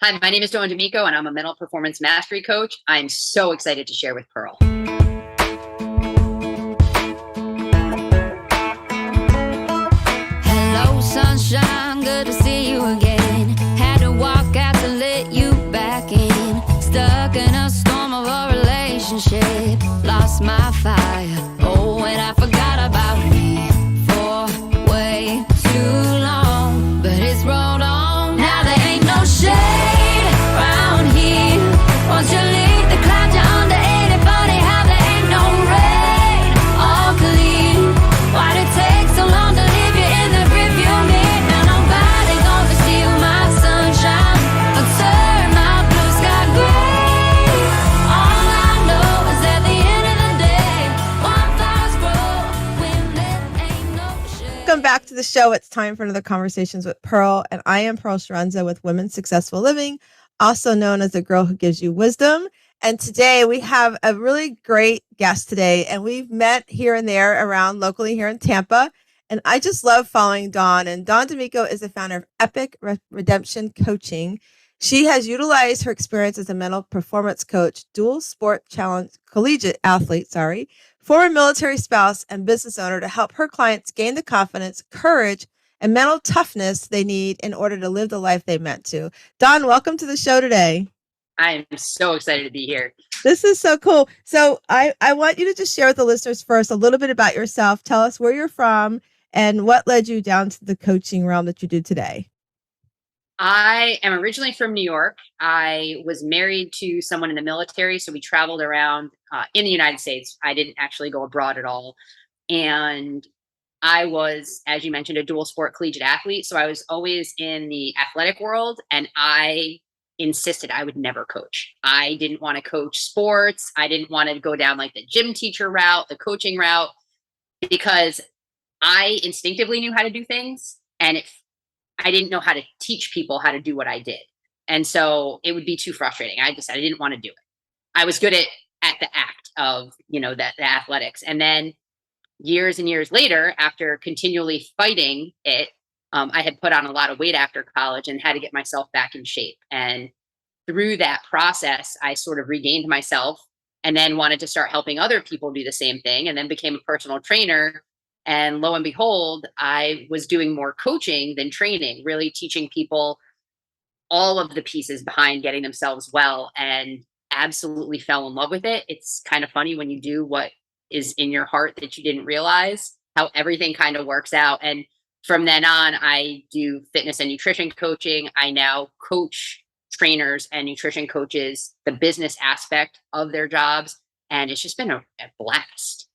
Hi, my name is DiMicco, and I'm a mental performance mastery coach. I'm so excited to share with Pearl. Hello, sunshine, good to see you again. Had to walk out to let you back in. Stuck in a storm of a relationship. Lost my fire. Oh, and I forgot about me for way too long. But it's rolled on. Now there ain't no shade around here. Once you leave the clouds, you're under. Ain't it funny how there ain't no rain or clear? Why'd it take so long to leave you in the rearview mirror? Now nobody gonna steal my sunshine or turn my blue sky gray. All I know is at the end of the day, wildflowers grow when there ain't no shade. Welcome back to the show. It's time for another Conversations with Pearl, and I am Pearl Sharenza with Women's Successful Living, also known as the girl who gives you wisdom. And today we have a really great guest today, and we've met here and there around locally here in Tampa. And I just love following Dawn. And Dawn DiMicco is the founder of Epic Redemption Coaching. She has utilized her experience as a mental performance coach, dual sport challenge, collegiate athlete, former military spouse, and business owner to help her clients gain the confidence, courage, and mental toughness they need in order to live the life they meant to. Dawn, welcome to the show today. I'm so excited to be here. This is so cool. So I want you to just share with the listeners first a little bit about yourself. Tell us where you're from and what led you down to the coaching realm that you do today. I am originally from New York. I was married to someone in the military, so we traveled around in the United States. I didn't actually go abroad at all. And I was, as you mentioned, a dual sport collegiate athlete. So I was always in the athletic world, and I insisted I would never coach. I didn't want to coach sports. I didn't want to go down like the gym teacher route, the coaching route, because I instinctively knew how to do things, and I didn't know how to teach people how to do what I did. And so it would be too frustrating. I decided I didn't want to do it. I was good at the act of, the athletics. And then years and years later, after continually fighting it, I had put on a lot of weight after college and had to get myself back in shape. And through that process, I sort of regained myself and then wanted to start helping other people do the same thing, and then became a personal trainer. And lo and behold, I was doing more coaching than training, really teaching people all of the pieces behind getting themselves well, and absolutely fell in love with it. It's kind of funny when you do what is in your heart that you didn't realize how everything kind of works out. And from then on, I do fitness and nutrition coaching. I now coach trainers and nutrition coaches, the business aspect of their jobs. And it's just been a blast.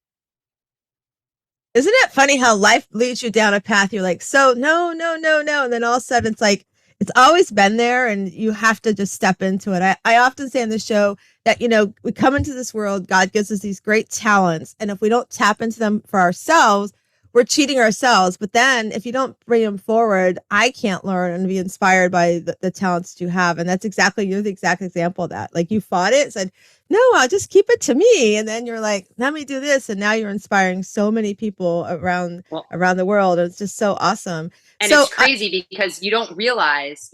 Isn't it funny how life leads you down a path? You're like, so no. And then all of a sudden it's like, it's always been there and you have to just step into it. I often say on the show that, we come into this world, God gives us these great talents. And if we don't tap into them for ourselves, we're cheating ourselves. But then if you don't bring them forward, I can't learn and be inspired by the talents that you have. And you're the exact example of that. Like you fought it, said, no, I'll just keep it to me. And then you're like, let me do this. And now you're inspiring so many people around the world. It's just so awesome. And it's crazy because you don't realize,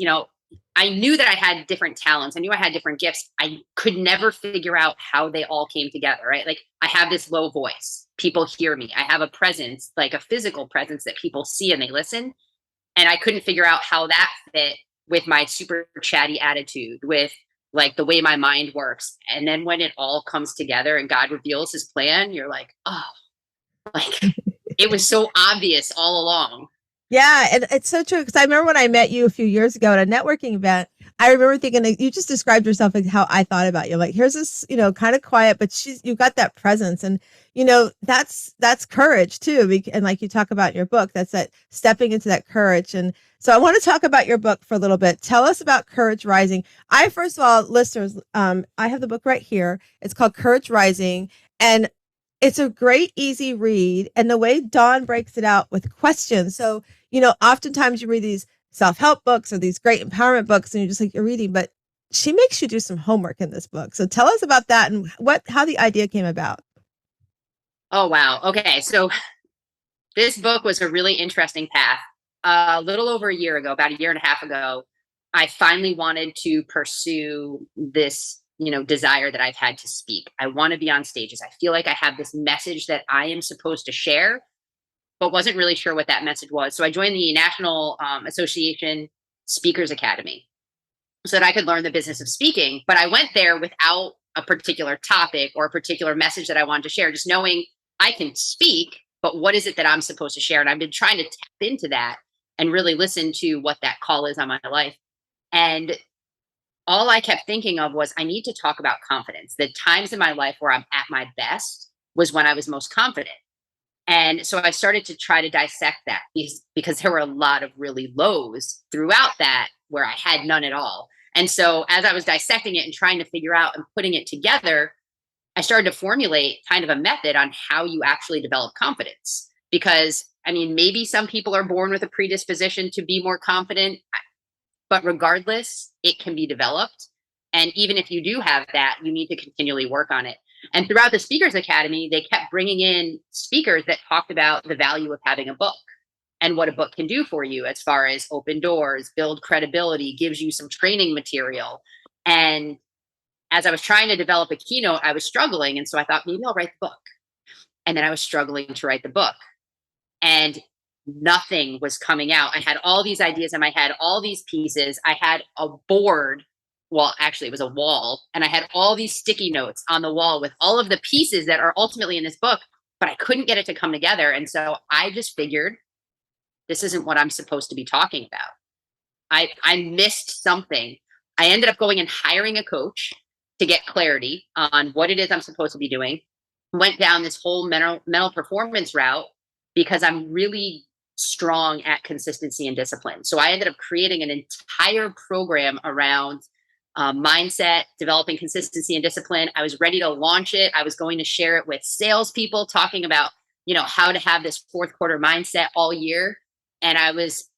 I knew that I had different talents. I knew I had different gifts. I could never figure out how they all came together, right? Like I have this low voice. People hear me. I have a presence, like a physical presence that people see and they listen. And I couldn't figure out how that fit with my super chatty attitude, with like the way my mind works. And then when it all comes together and God reveals his plan, you're like, oh, like it was so obvious all along. Yeah, and it's so true because I remember when I met you a few years ago at a networking event, I remember thinking like, you just described yourself like how I thought about you. Like, here's this, kind of quiet, but you've got that presence, and that's courage too. And like you talk about in your book, that's that stepping into that courage. And so I want to talk about your book for a little bit. Tell us about Courage Rising. First of all, listeners, I have the book right here. It's called Courage Rising, and it's a great, easy read. And the way Dawn breaks it out with questions. So, oftentimes you read these self-help books or these great empowerment books and you're just like, you're reading, but she makes you do some homework in this book. So tell us about that and how the idea came about. Oh, wow. Okay. So this book was a really interesting path. A little over a year ago, about a year and a half ago, I finally wanted to pursue this, desire that I've had to speak. I want to be on stages. I feel like I have this message that I am supposed to share, but wasn't really sure what that message was. So I joined the National Association Speakers Academy so that I could learn the business of speaking. But I went there without a particular topic or a particular message that I wanted to share, just knowing I can speak, but what is it that I'm supposed to share? And I've been trying to tap into that and really listen to what that call is on my life. And all I kept thinking of was I need to talk about confidence. The times in my life where I'm at my best was when I was most confident. And so I started to try to dissect that because there were a lot of really lows throughout that where I had none at all. And so as I was dissecting it and trying to figure out and putting it together, I started to formulate kind of a method on how you actually develop confidence. Because, I mean, maybe some people are born with a predisposition to be more confident, but regardless, it can be developed. And even if you do have that, you need to continually work on it. And throughout the Speakers Academy, they kept bringing in speakers that talked about the value of having a book and what a book can do for you as far as open doors, build credibility, gives you some training material. And as I was trying to develop a keynote, I was struggling. And so I thought, maybe I'll write the book. And then I was struggling to write the book. And nothing was coming out. I had all these ideas in my head, all these pieces. I had a board. Well, actually, it was a wall. And I had all these sticky notes on the wall with all of the pieces that are ultimately in this book, but I couldn't get it to come together. And so I just figured this isn't what I'm supposed to be talking about. I missed something. I ended up going and hiring a coach to get clarity on what it is I'm supposed to be doing. Went down this whole mental performance route because I'm really strong at consistency and discipline. So I ended up creating an entire program around mindset, developing consistency and discipline. I was ready to launch it. I was going to share it with salespeople, talking about, how to have this fourth quarter mindset all year. And I was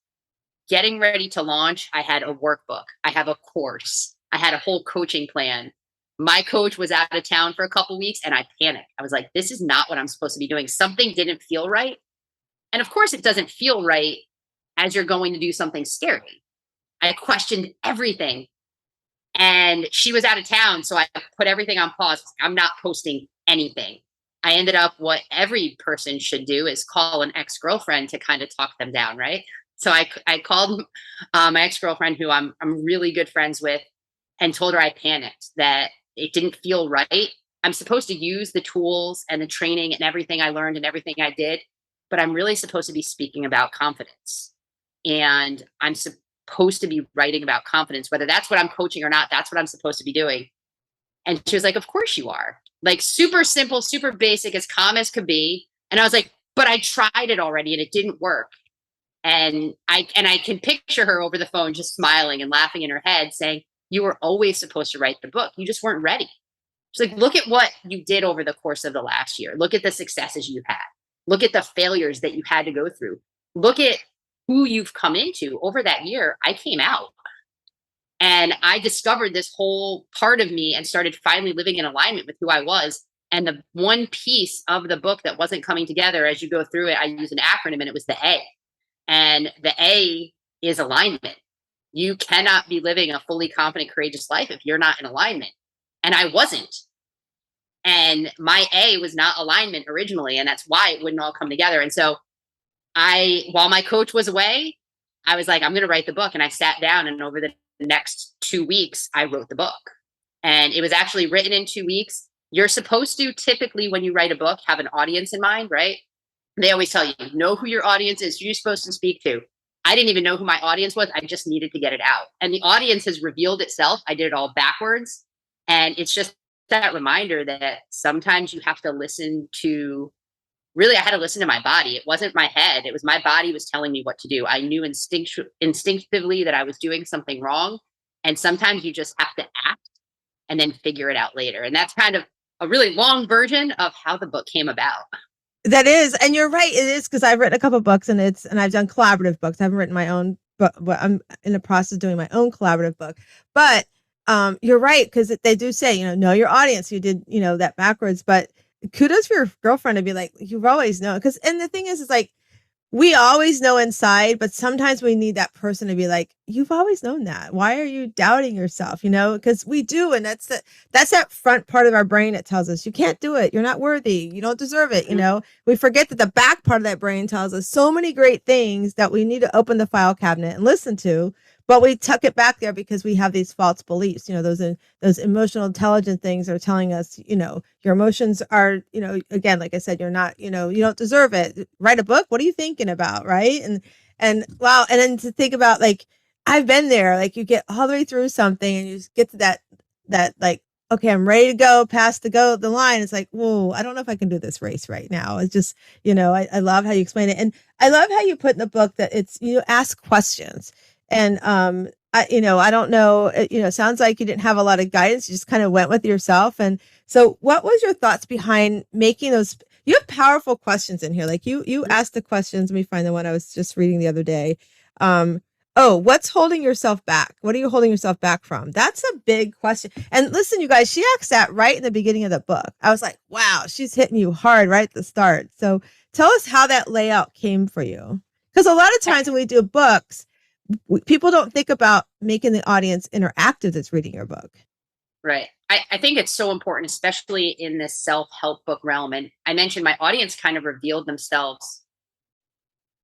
getting ready to launch. I had a workbook. I have a course. I had a whole coaching plan. My coach was out of town for a couple weeks and I panicked. I was like, this is not what I'm supposed to be doing. Something didn't feel right. And of course, it doesn't feel right as you're going to do something scary. I questioned everything. And she was out of town. So I put everything on pause. I'm not posting anything. I ended up what every person should do is call an ex-girlfriend to kind of talk them down, right? So I called my ex-girlfriend, who I'm really good friends with, and told her I panicked, that it didn't feel right. I'm supposed to use the tools and the training and everything I learned and everything I did, but I'm really supposed to be speaking about confidence. And I'm supposed to be writing about confidence, whether that's what I'm coaching or not. That's what I'm supposed to be doing. And she was like, of course you are. Like, super simple, super basic, as calm as could be. And I was like, but I tried it already and it didn't work. And I can picture her over the phone just smiling and laughing in her head saying, you were always supposed to write the book. You just weren't ready. She's like, look at what you did over the course of the last year. Look at the successes you've had. Look at the failures that you had to go through. Look at who you've come into over that year. I came out and I discovered this whole part of me and started finally living in alignment with who I was. And the one piece of the book that wasn't coming together, as you go through it, I used an acronym and it was the A. And the A is alignment. You cannot be living a fully confident, courageous life if you're not in alignment. And I wasn't. And my A was not alignment originally. And that's why it wouldn't all come together. And so while my coach was away, I was like, I'm going to write the book. And I sat down, and over the next 2 weeks, I wrote the book. And it was actually written in 2 weeks. You're supposed to typically, when you write a book, have an audience in mind, right? They always tell you, know who your audience is, who you're supposed to speak to. I didn't even know who my audience was. I just needed to get it out. And the audience has revealed itself. I did it all backwards. And it's just that reminder that sometimes you have to listen to, really, I had to listen to my body. It wasn't my head. It was my body was telling me what to do. I knew instinctively that I was doing something wrong. And sometimes you just have to act and then figure it out later. And that's kind of a really long version of how the book came about. That is, and you're right. It is, because I've written a couple of books, and I've done collaborative books. I haven't written my own, but I'm in the process of doing my own collaborative book. But you're right, because they do say, know your audience. You did, that backwards. But kudos for your girlfriend to be like, you've always known. And the thing is like, we always know inside, but sometimes we need that person to be like, you've always known that. Why are you doubting yourself? Because we do. And that's that front part of our brain that tells us you can't do it. You're not worthy. You don't deserve it. We forget that the back part of that brain tells us so many great things that we need to open the file cabinet and listen to. But we tuck it back there because we have these false beliefs. Those emotional intelligence things are telling us, your emotions are, again, like I said, you're not, you don't deserve it. Write a book. What are you thinking about? Right. And wow. And then to think about, like, I've been there, like, you get all the way through something and you just get to that like, okay, I'm ready to go past the line. It's like, whoa, I don't know if I can do this race right now. It's just, I love how you explain it. And I love how you put in the book that it's, ask questions. And I don't know, it sounds like you didn't have a lot of guidance. You just kind of went with yourself. And so what was your thoughts behind making those? You have powerful questions in here. Like you asked the questions. Let me find the one I was just reading the other day. What's holding yourself back? What are you holding yourself back from? That's a big question. And listen, you guys, she asked that right in the beginning of the book. I was like, wow, she's hitting you hard right at the start. So tell us how that layout came for you. Because a lot of times when we do books, people don't think about making the audience interactive that's reading your book. Right. I think it's so important, especially in this self-help book realm. And I mentioned my audience kind of revealed themselves.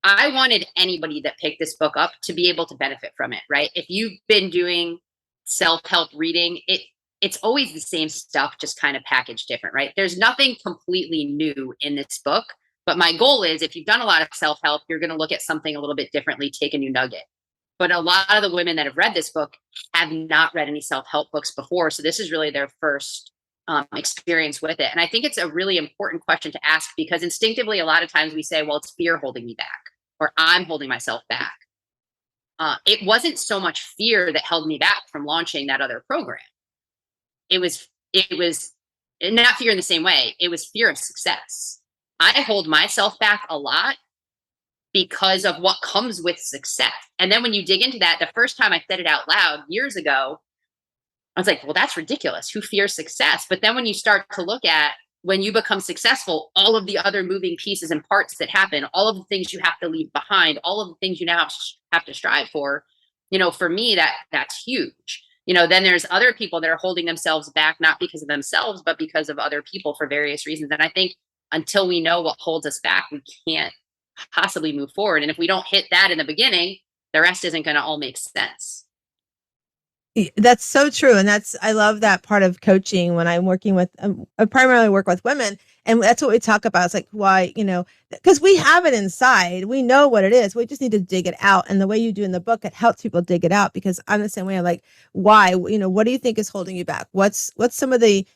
I wanted anybody that picked this book up to be able to benefit from it, right? If you've been doing self-help reading, it's always the same stuff, just kind of packaged different, right? There's nothing completely new in this book. But my goal is, if you've done a lot of self-help, you're going to look at something a little bit differently, take a new nugget. But a lot of the women that have read this book have not read any self-help books before. So this is really their first experience with it. And I think it's a really important question to ask, because instinctively, a lot of times we say, well, it's fear holding me back, or I'm holding myself back. It wasn't so much fear that held me back from launching that other program. It was not fear in the same way. It was fear of success. I hold myself back a lot because of what comes with success. And then when you dig into that, the first time I said it out loud years ago, I was like, well, that's ridiculous. Who fears success? But then when you start to look at, when you become successful, all of the other moving pieces and parts that happen, all of the things you have to leave behind, all of the things you now have to strive for, for me, that's huge. Then there's other people that are holding themselves back, not because of themselves, but because of other people for various reasons. And I think until we know what holds us back, we can't possibly move forward. And if we don't hit that in the beginning, the rest isn't going to all make sense. That's so true. And I love that part of coaching when I'm working with, I primarily work with women. And that's what we talk about. It's like, why, because we have it inside. We know what it is. We just need to dig it out. And the way you do in the book, it helps people dig it out, because I'm the same way. I'm like, why, what do you think is holding you back? What's some of the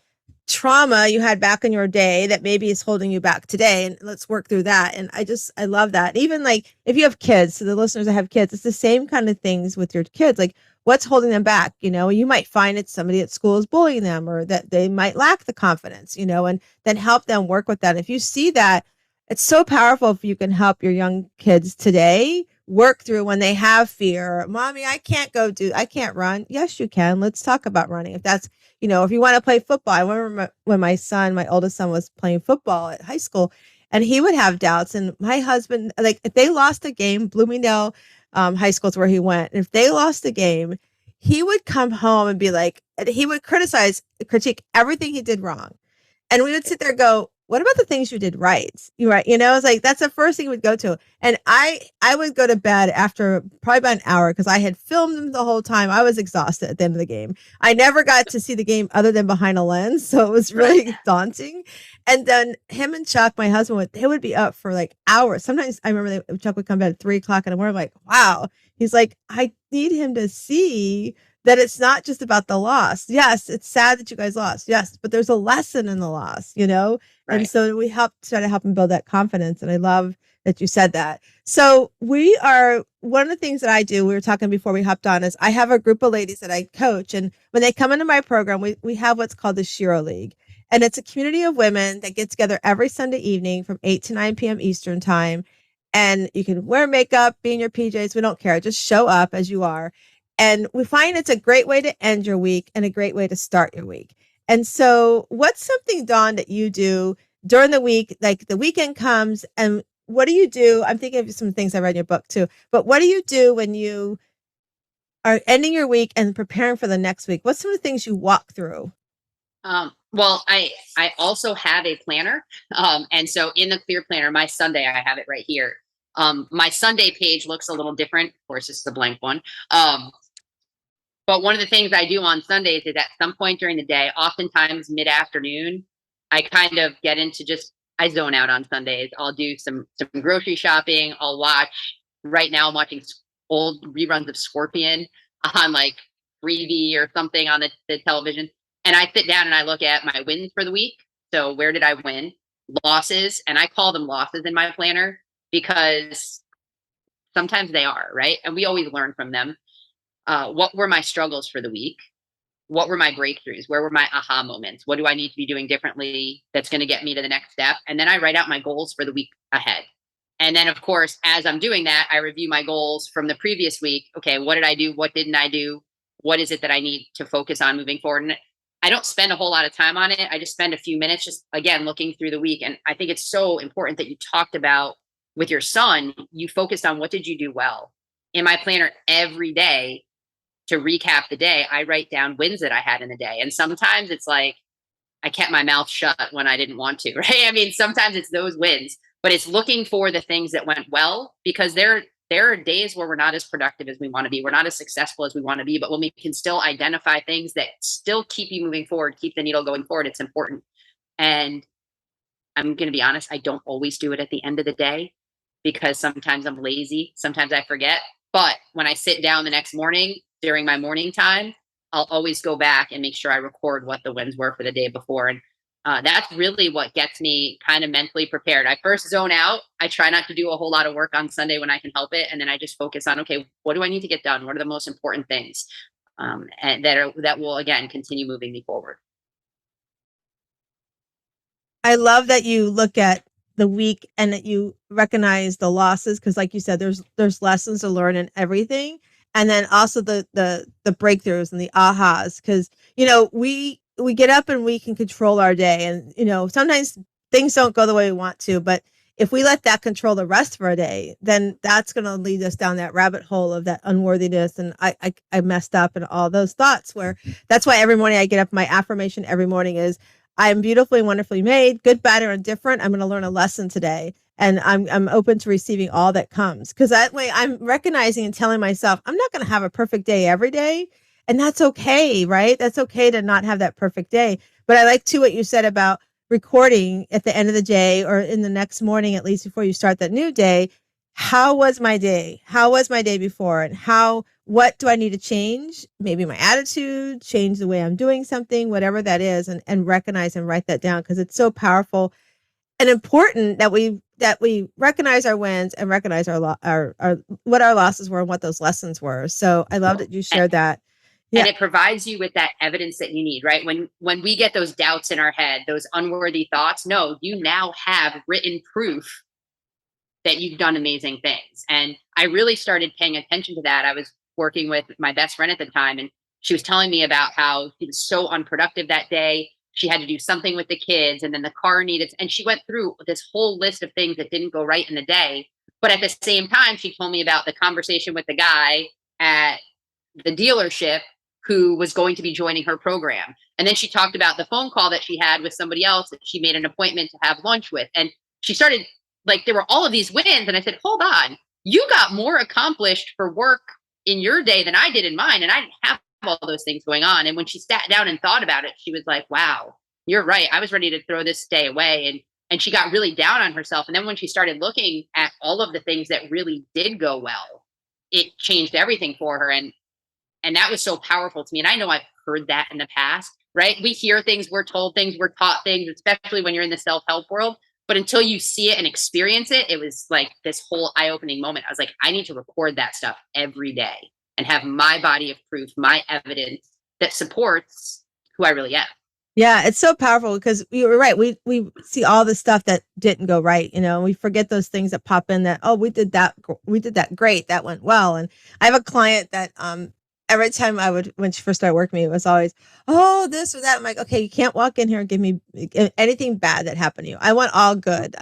trauma you had back in your day that maybe is holding you back today, and let's work through that. And I love that. Even like if you have kids, so the listeners that have kids, it's the same kind of things with your kids. Like, what's holding them back? You might find it's somebody at school is bullying them, or that they might lack the confidence, and then help them work with that. And if you see that, it's so powerful if you can help your young kids today work through when they have fear. Mommy, I can't run. Yes, you can. Let's talk about running. If that's, if you want to play football. I remember when my oldest son was playing football at high school, and he would have doubts. And my husband, like, if they lost a game, Bloomingdale High School is where he went. And if they lost a game, he would come home and be like, he would critique everything he did wrong. And we would sit there and go, what about the things you did right? It's like, that's the first thing he would go to. And I would go to bed after probably about an hour, because I had filmed him the whole time. I was exhausted at the end of the game. I never got to see the game other than behind a lens. So it was really daunting. And then him and Chuck, my husband, they would be up for like hours. Sometimes I remember Chuck would come bed at 3:00 in the morning. I'm like, wow. He's like, I need him to see that it's not just about the loss. Yes, it's sad that you guys lost. Yes, but there's a lesson in the loss, Right. And so we try to help him build that confidence. And I love that you said that. So one of the things that I do, we were talking before we hopped on, is I have a group of ladies that I coach. And when they come into my program, we have what's called the Shero League. And it's a community of women that get together every Sunday evening from 8 to 9 p.m. Eastern time. And you can wear makeup, be in your PJs. We don't care. Just show up as you are. And we find it's a great way to end your week and a great way to start your week. And so what's something, Dawn, that you do during the week, like the weekend comes, and what do you do? I'm thinking of some things I read in your book too, but what do you do when you are ending your week and preparing for the next week? What's some of the things you walk through? Well, I also have a planner, and so in the clear planner, my Sunday, I have it right here. My Sunday page looks a little different. Of course, it's the blank one. Um, but one of the things I do on Sundays is at some point during the day, oftentimes mid afternoon, I kind of get into just I zone out on Sundays. I'll do some grocery shopping. I'll watch. Right now, I'm watching old reruns of Scorpion on like Freebie or something on the television. And I sit down and I look at my wins for the week. So where did I win? Losses, and I call them losses in my planner because sometimes they are, right? And we always learn from them. What were my struggles for the week? What were my breakthroughs? Where were my aha moments? What do I need to be doing differently that's going to get me to the next step? And then I write out my goals for the week ahead. And then, of course, as I'm doing that, I review my goals from the previous week. Okay, what did I do? What didn't I do? What is it that I need to focus on moving forward? And I don't spend a whole lot of time on it. I just spend a few minutes just, again, looking through the week. And I think it's so important that you talked about with your son, you focused on what did you do well. In my planner every day, to recap the day, I write down wins that I had in the day. And sometimes it's like I kept my mouth shut when I didn't want to, right? I mean, sometimes it's those wins, but it's looking for the things that went well because there are days where we're not as productive as we want to be. We're not as successful as we want to be, but when we can still identify things that still keep you moving forward, keep the needle going forward, it's important. And I'm going to be honest, I don't always do it at the end of the day because sometimes I'm lazy. Sometimes I forget. But when I sit down the next morning during my morning time, I'll always go back and make sure I record what the wins were for the day before. And that's really what gets me kind of mentally prepared. I first zone out. I try not to do a whole lot of work on Sunday when I can help it. And then I just focus on, okay, what do I need to get done? What are the most important things? And that will, again, continue moving me forward. I love that you look at the week and that you recognize the losses because, like you said, there's lessons to learn in everything, and then also the breakthroughs and the ahas because we get up and we can control our day, and sometimes things don't go the way we want to, but if we let that control the rest of our day, then that's going to lead us down that rabbit hole of that unworthiness and I messed up and all those thoughts. Where that's why every morning I get up, my affirmation every morning is I am beautifully and wonderfully made, good, bad, or indifferent. I'm going to learn a lesson today. And I'm open to receiving all that comes. Because that way I'm recognizing and telling myself, I'm not going to have a perfect day every day. And that's okay, right? That's okay to not have that perfect day. But I like too what you said about recording at the end of the day or in the next morning, at least before you start that new day. How was my day? How was my day before? And what do I need to change? Maybe my attitude, change the way I'm doing something, whatever that is, and recognize and write that down because it's so powerful and important that we recognize our wins and recognize our what our losses were and what those lessons were. So I love that you shared that. Yeah. And it provides you with that evidence that you need, right? When we get those doubts in our head, those unworthy thoughts, no, you now have written proof that you've done amazing things. And I really started paying attention to that. I was working with my best friend at the time, and she was telling me about how she was so unproductive that day. She had to do something with the kids, and then the car needed, and she went through this whole list of things that didn't go right in the day. But at the same time, she told me about the conversation with the guy at the dealership who was going to be joining her program. And then she talked about the phone call that she had with somebody else that she made an appointment to have lunch with. And she started, like, there were all of these wins. And I said, hold on, you got more accomplished for work in your day than I did in mine. And I didn't have all those things going on. And when she sat down and thought about it, she was like, wow, you're right. I was ready to throw this day away. And she got really down on herself. And then when she started looking at all of the things that really did go well, it changed everything for her. And that was so powerful to me. And I know I've heard that in the past, right? We hear things, we're told things, we're taught things, especially when you're in the self-help world. But until you see it and experience it, it was like this whole eye-opening moment. I was like, I need to record that stuff every day and have my body of proof, my evidence that supports who I really am. Yeah, it's so powerful because you were right. We see all the stuff that didn't go right, we forget those things that pop in that, oh, we did that great. That went well. And I have a client that every time when she first started working with me, it was always, oh, this or that. I'm like, okay, you can't walk in here and give me anything bad that happened to you. I want all good,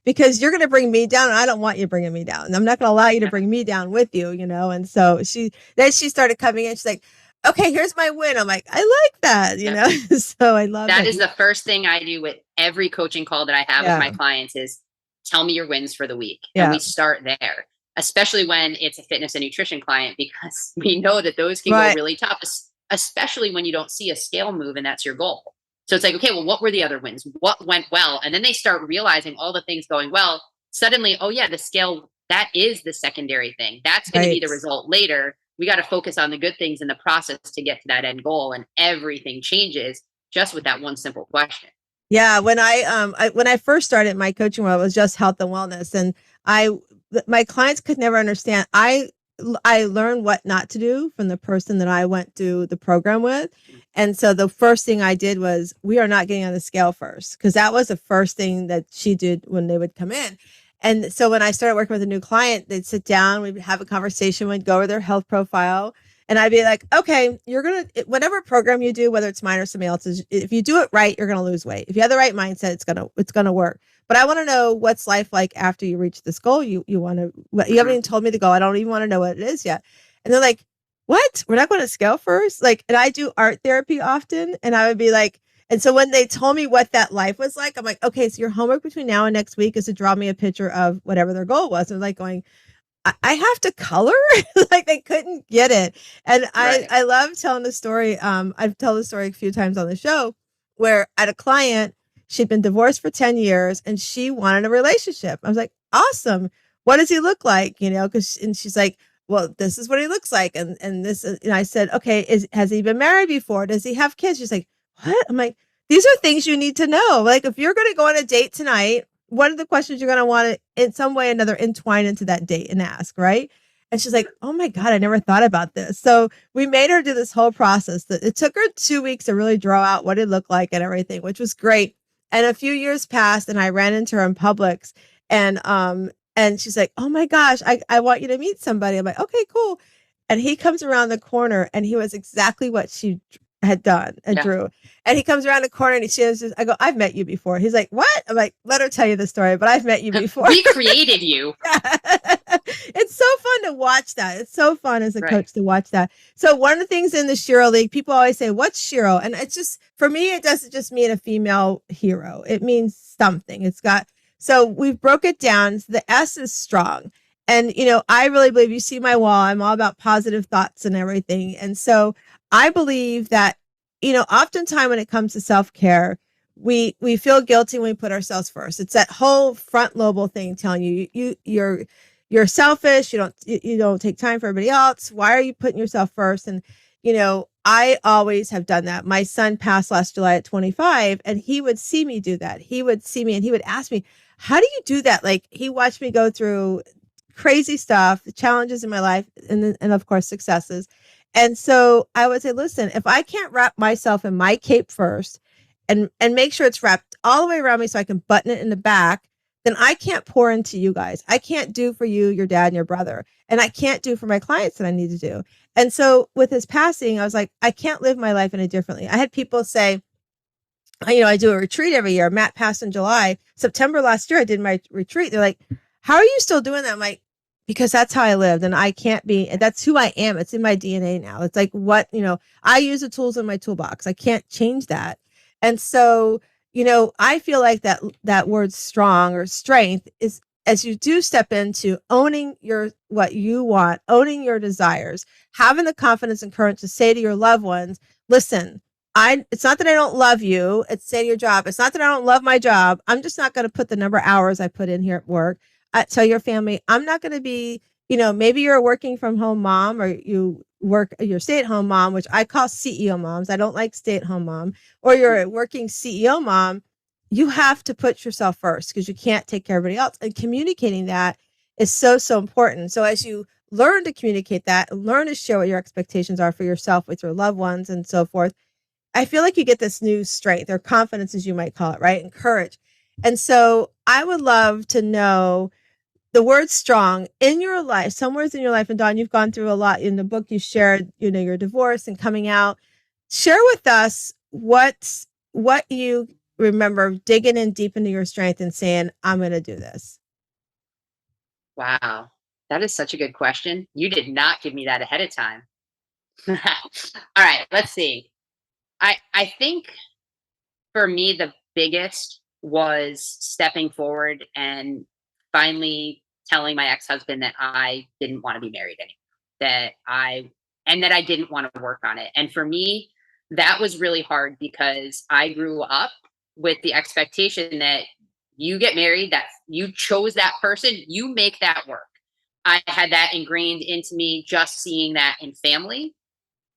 because you're going to bring me down and I don't want you bringing me down. And I'm not going to allow you to bring me down with you, And so she started coming in. She's like, okay, here's my win. I'm like, I like that, so I love that. Is the first thing I do with every coaching call that I have with my clients is tell me your wins for the week. And we start there, especially when it's a fitness and nutrition client, because we know that those can go really tough, especially when you don't see a scale move and that's your goal. So it's like, okay, well, what were the other wins? What went well? And then they start realizing all the things going well. Suddenly, oh yeah, the scale, that is the secondary thing. That's going to be the result later. We got to focus on the good things in the process to get to that end goal, and everything changes just with that one simple question. Yeah, when I first started my coaching world, it was just health and wellness, and my clients could never understand. I learned what not to do from the person that I went to the program with, and so the first thing I did was, we are not getting on the scale first, because that was the first thing that she did when they would come in. And so when I started working with a new client, they'd sit down, we'd have a conversation, we'd go over their health profile. And I'd be like, okay, you're going to, whatever program you do, whether it's mine or somebody else's, if you do it right, you're going to lose weight. If you have the right mindset, it's going to work. But I want to know, what's life like after you reach this goal. You haven't even told me the goal. I don't even want to know what it is yet. And they're like, what? We're not going to scale first? Like, and I do art therapy often. And I would be like, and so when they told me what that life was like, I'm like, okay, so your homework between now and next week is to draw me a picture of whatever their goal was. And like going, I have to color? Like, they couldn't get it. And I love telling the story. I've told the story a few times on the show, where I had a client, she'd been divorced for 10 years and she wanted a relationship. I was like, awesome. What does he look like? And she's like, well, this is what he looks like. And this, and I said, okay, has he been married before? Does he have kids? She's like, what? I'm like, these are things you need to know. Like, if you're going to go on a date tonight, what are the questions you're going to want to, in some way or another, entwine into that date and ask, right? And she's like, oh my God, I never thought about this. So we made her do this whole process. That it took her 2 weeks to really draw out what it looked like and everything, which was great. And a few years passed and I ran into her in Publix, and she's like, oh my gosh, I want you to meet somebody. I'm like, okay, cool. And he comes around the corner and he was exactly what she had done and drew. And he comes around the corner and he says, I go, I've met you before. He's like, what? I'm like, let her tell you the story, but I've met you before. We created you. It's so fun to watch that. It's so fun as a coach to watch that. So one of the things in the Shero League, people always say, what's Shero? And it's just, for me, it doesn't just mean a female hero. It means something. So we've broke it down. So the S is strong. And, I really believe, you see my wall, I'm all about positive thoughts and everything. And so I believe that, oftentimes when it comes to self-care, we feel guilty when we put ourselves first. It's that whole front lobal thing telling you're selfish. You don't take time for everybody else. Why are you putting yourself first? And, I always have done that. My son passed last July at 25, and he would see me do that. He would see me and he would ask me, how do you do that? Like, he watched me go through crazy stuff, the challenges in my life, and of course successes. And so I would say, listen, if I can't wrap myself in my cape first and make sure it's wrapped all the way around me so I can button it in the back, then I can't pour into you guys. I can't do for you, your dad and your brother. And I can't do for my clients that I need to do. And so with his passing, I was like, I can't live my life any differently. I had people say, I do a retreat every year. Matt passed in July. September last year, I did my retreat. They're like, how are you still doing that? I'm like, because that's how I lived, and I can't be, that's who I am. It's in my DNA now. It's like I use the tools in my toolbox. I can't change that. And so, I feel like that word strong or strength is, as you do step into owning what you want, owning your desires, having the confidence and courage to say to your loved ones, listen, it's not that I don't love you. It's say to your job, it's not that I don't love my job. I'm just not going to put the number of hours I put in here at work. Tell your family, I'm not going to be, maybe you're a working from home mom, or you're stay-at-home mom, which I call CEO moms. I don't like stay-at-home mom, or you're a working CEO mom. You have to put yourself first, because you can't take care of everybody else. And communicating that is so, so important. So as you learn to communicate that, learn to share what your expectations are for yourself with your loved ones and so forth, I feel like you get this new strength or confidence, as you might call it, right? And courage. And so I would love to know the word strong in your life, somewhere in your life, and Dawn, you've gone through a lot in the book. You shared, your divorce and coming out. Share with us what you remember digging in deep into your strength and saying, I'm going to do this. Wow. That is such a good question. You did not give me that ahead of time. All right, let's see. I think for me the biggest was stepping forward and finally telling my ex-husband that I didn't want to be married anymore. That I didn't want to work on it. And for me, that was really hard because I grew up with the expectation that you get married, that you chose that person, you make that work. I had that ingrained into me just seeing that in family,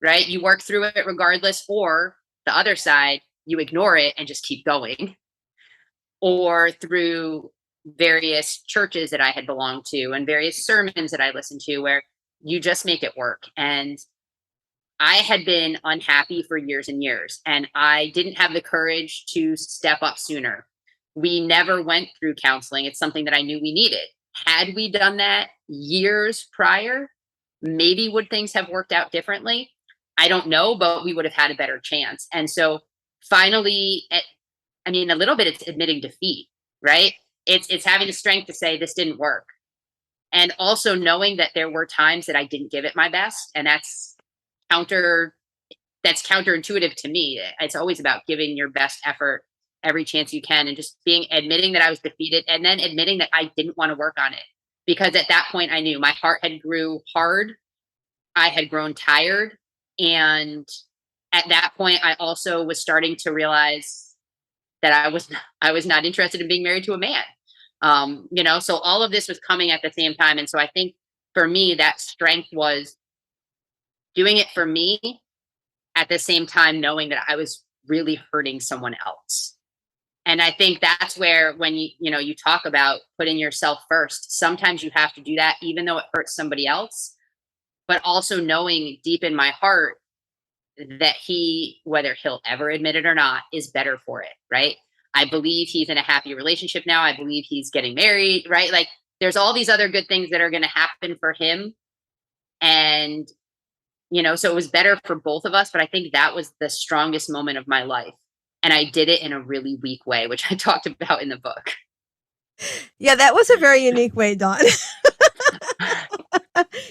right? You work through it regardless, or the other side, you ignore it and just keep going, or through various churches that I had belonged to and various sermons that I listened to where you just make it work. And I had been unhappy for years and years, and I didn't have the courage to step up sooner. We never went through counseling. It's something that I knew we needed. Had we done that years prior, maybe would things have worked out differently? I don't know, but we would have had a better chance. And so finally, I mean, a little bit it's admitting defeat, right? It's having the strength to say this didn't work. And also knowing that there were times that I didn't give it my best. And counter that's counterintuitive to me. It's always about giving your best effort every chance you can and just admitting that I was defeated and then admitting that I didn't want to work on it. Because at that point I knew my heart had grew hard. I had grown tired. And at that point I also was starting to realize that I was not interested in being married to a man. So all of this was coming at the same time. And so I think for me, that strength was doing it for me at the same time, knowing that I was really hurting someone else. And I think that's where when you talk about putting yourself first, sometimes you have to do that, even though it hurts somebody else, but also knowing deep in my heart that he, whether he'll ever admit it or not, is better for it. Right. I believe he's in a happy relationship now. I believe he's getting married, right? Like there's all these other good things that are going to happen for him. And, so it was better for both of us, but I think that was the strongest moment of my life. And I did it in a really weak way, which I talked about in the book. Yeah, that was a very unique way, Dawn.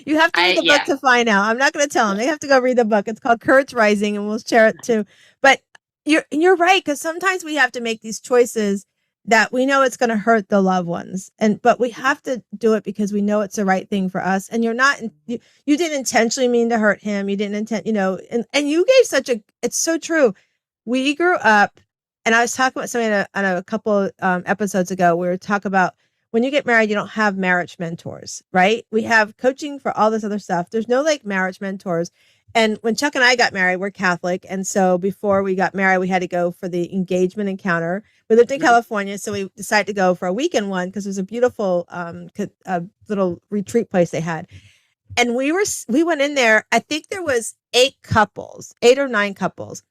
You have to read the book to find out. I'm not going to tell them. They have to go read the book. It's called Courage Rising, and we'll share it too. But you're right, because sometimes we have to make these choices that we know it's going to hurt the loved ones, but we have to do it because we know it's the right thing for us. And you didn't intentionally mean to hurt him. You didn't intend, and you gave it's so true. We grew up, and I was talking about something on a couple episodes ago. We were talking about when you get married, you don't have marriage mentors, right? We have coaching for all this other stuff. There's no marriage mentors. And when Chuck and I got married, we're Catholic. And so before we got married, we had to go for the engagement encounter. We lived in California, so we decided to go for a weekend one because it was a beautiful little retreat place they had. And we went in there. I think there was 8 or 9 couples.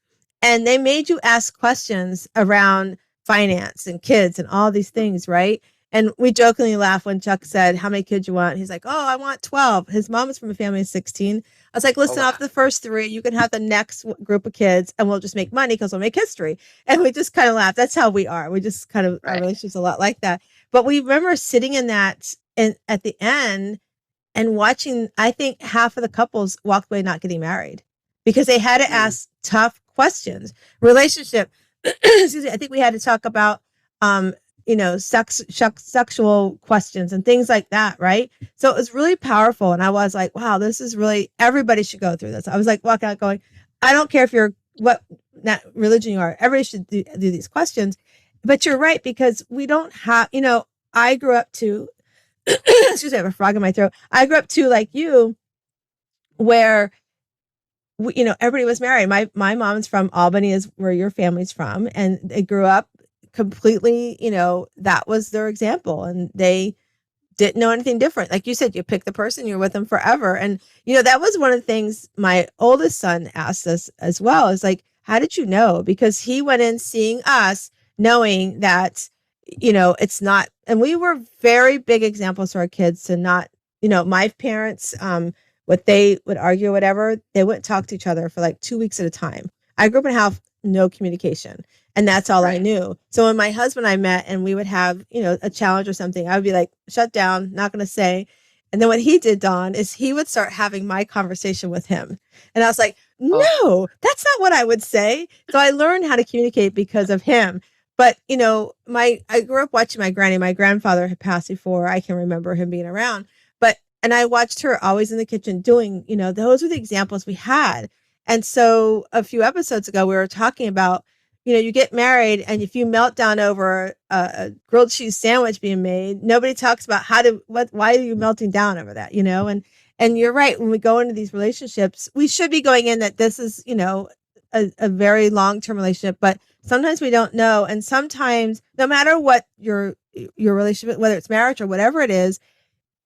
And they made you ask questions around finance and kids and all these things, right? And we jokingly laughed when Chuck said, how many kids you want? He's like, oh, I want 12. His mom is from a family of 16. I was like, listen, off the first 3, you can have the next group of kids and we'll just make money because we'll make history. And we just kind of laughed. That's how we are. We just kind of, our relationship's a lot like that. But we remember sitting in that and at the end and watching, I think half of the couples walked away not getting married because they had to ask tough questions. Relationship, excuse me, I think we had to talk about, sexual questions and things like that, right? So it was really powerful. And I was like, wow, this is really, everybody should go through this. I was like walking out going, I don't care if you're what religion you are, everybody should do these questions. But you're right, because we don't have, I grew up to, excuse me, I have a frog in my throat. I grew up to like you, where everybody was married. My mom's from Albany, is where your family's from, and they grew up completely, that was their example, and they didn't know anything different. Like you said, you pick the person, you're with them forever. And that was one of the things my oldest son asked us as well, is like, how did you know? Because he went in seeing us knowing that it's not, and we were very big examples for our kids to not, my parents, what they would argue, whatever, they wouldn't talk to each other for like 2 weeks at a time. I grew up in a house, no communication. And that's all I Right. knew. So when my husband and I met and we would have, a challenge or something, I would be like, shut down, not going to say. And then what he did, Don, is he would start having my conversation with him. And I was like, Oh, no, that's not what I would say. So I learned how to communicate because of him. But I grew up watching my granny. My grandfather had passed before I can remember him being around. And I watched her always in the kitchen doing, those were the examples we had. And so a few episodes ago, we were talking about, you get married and if you melt down over a grilled cheese sandwich being made, nobody talks about why are you melting down over that, and you're right. When we go into these relationships, we should be going in that this is, a very long-term relationship, but sometimes we don't know. And sometimes no matter what your relationship, whether it's marriage or whatever it is,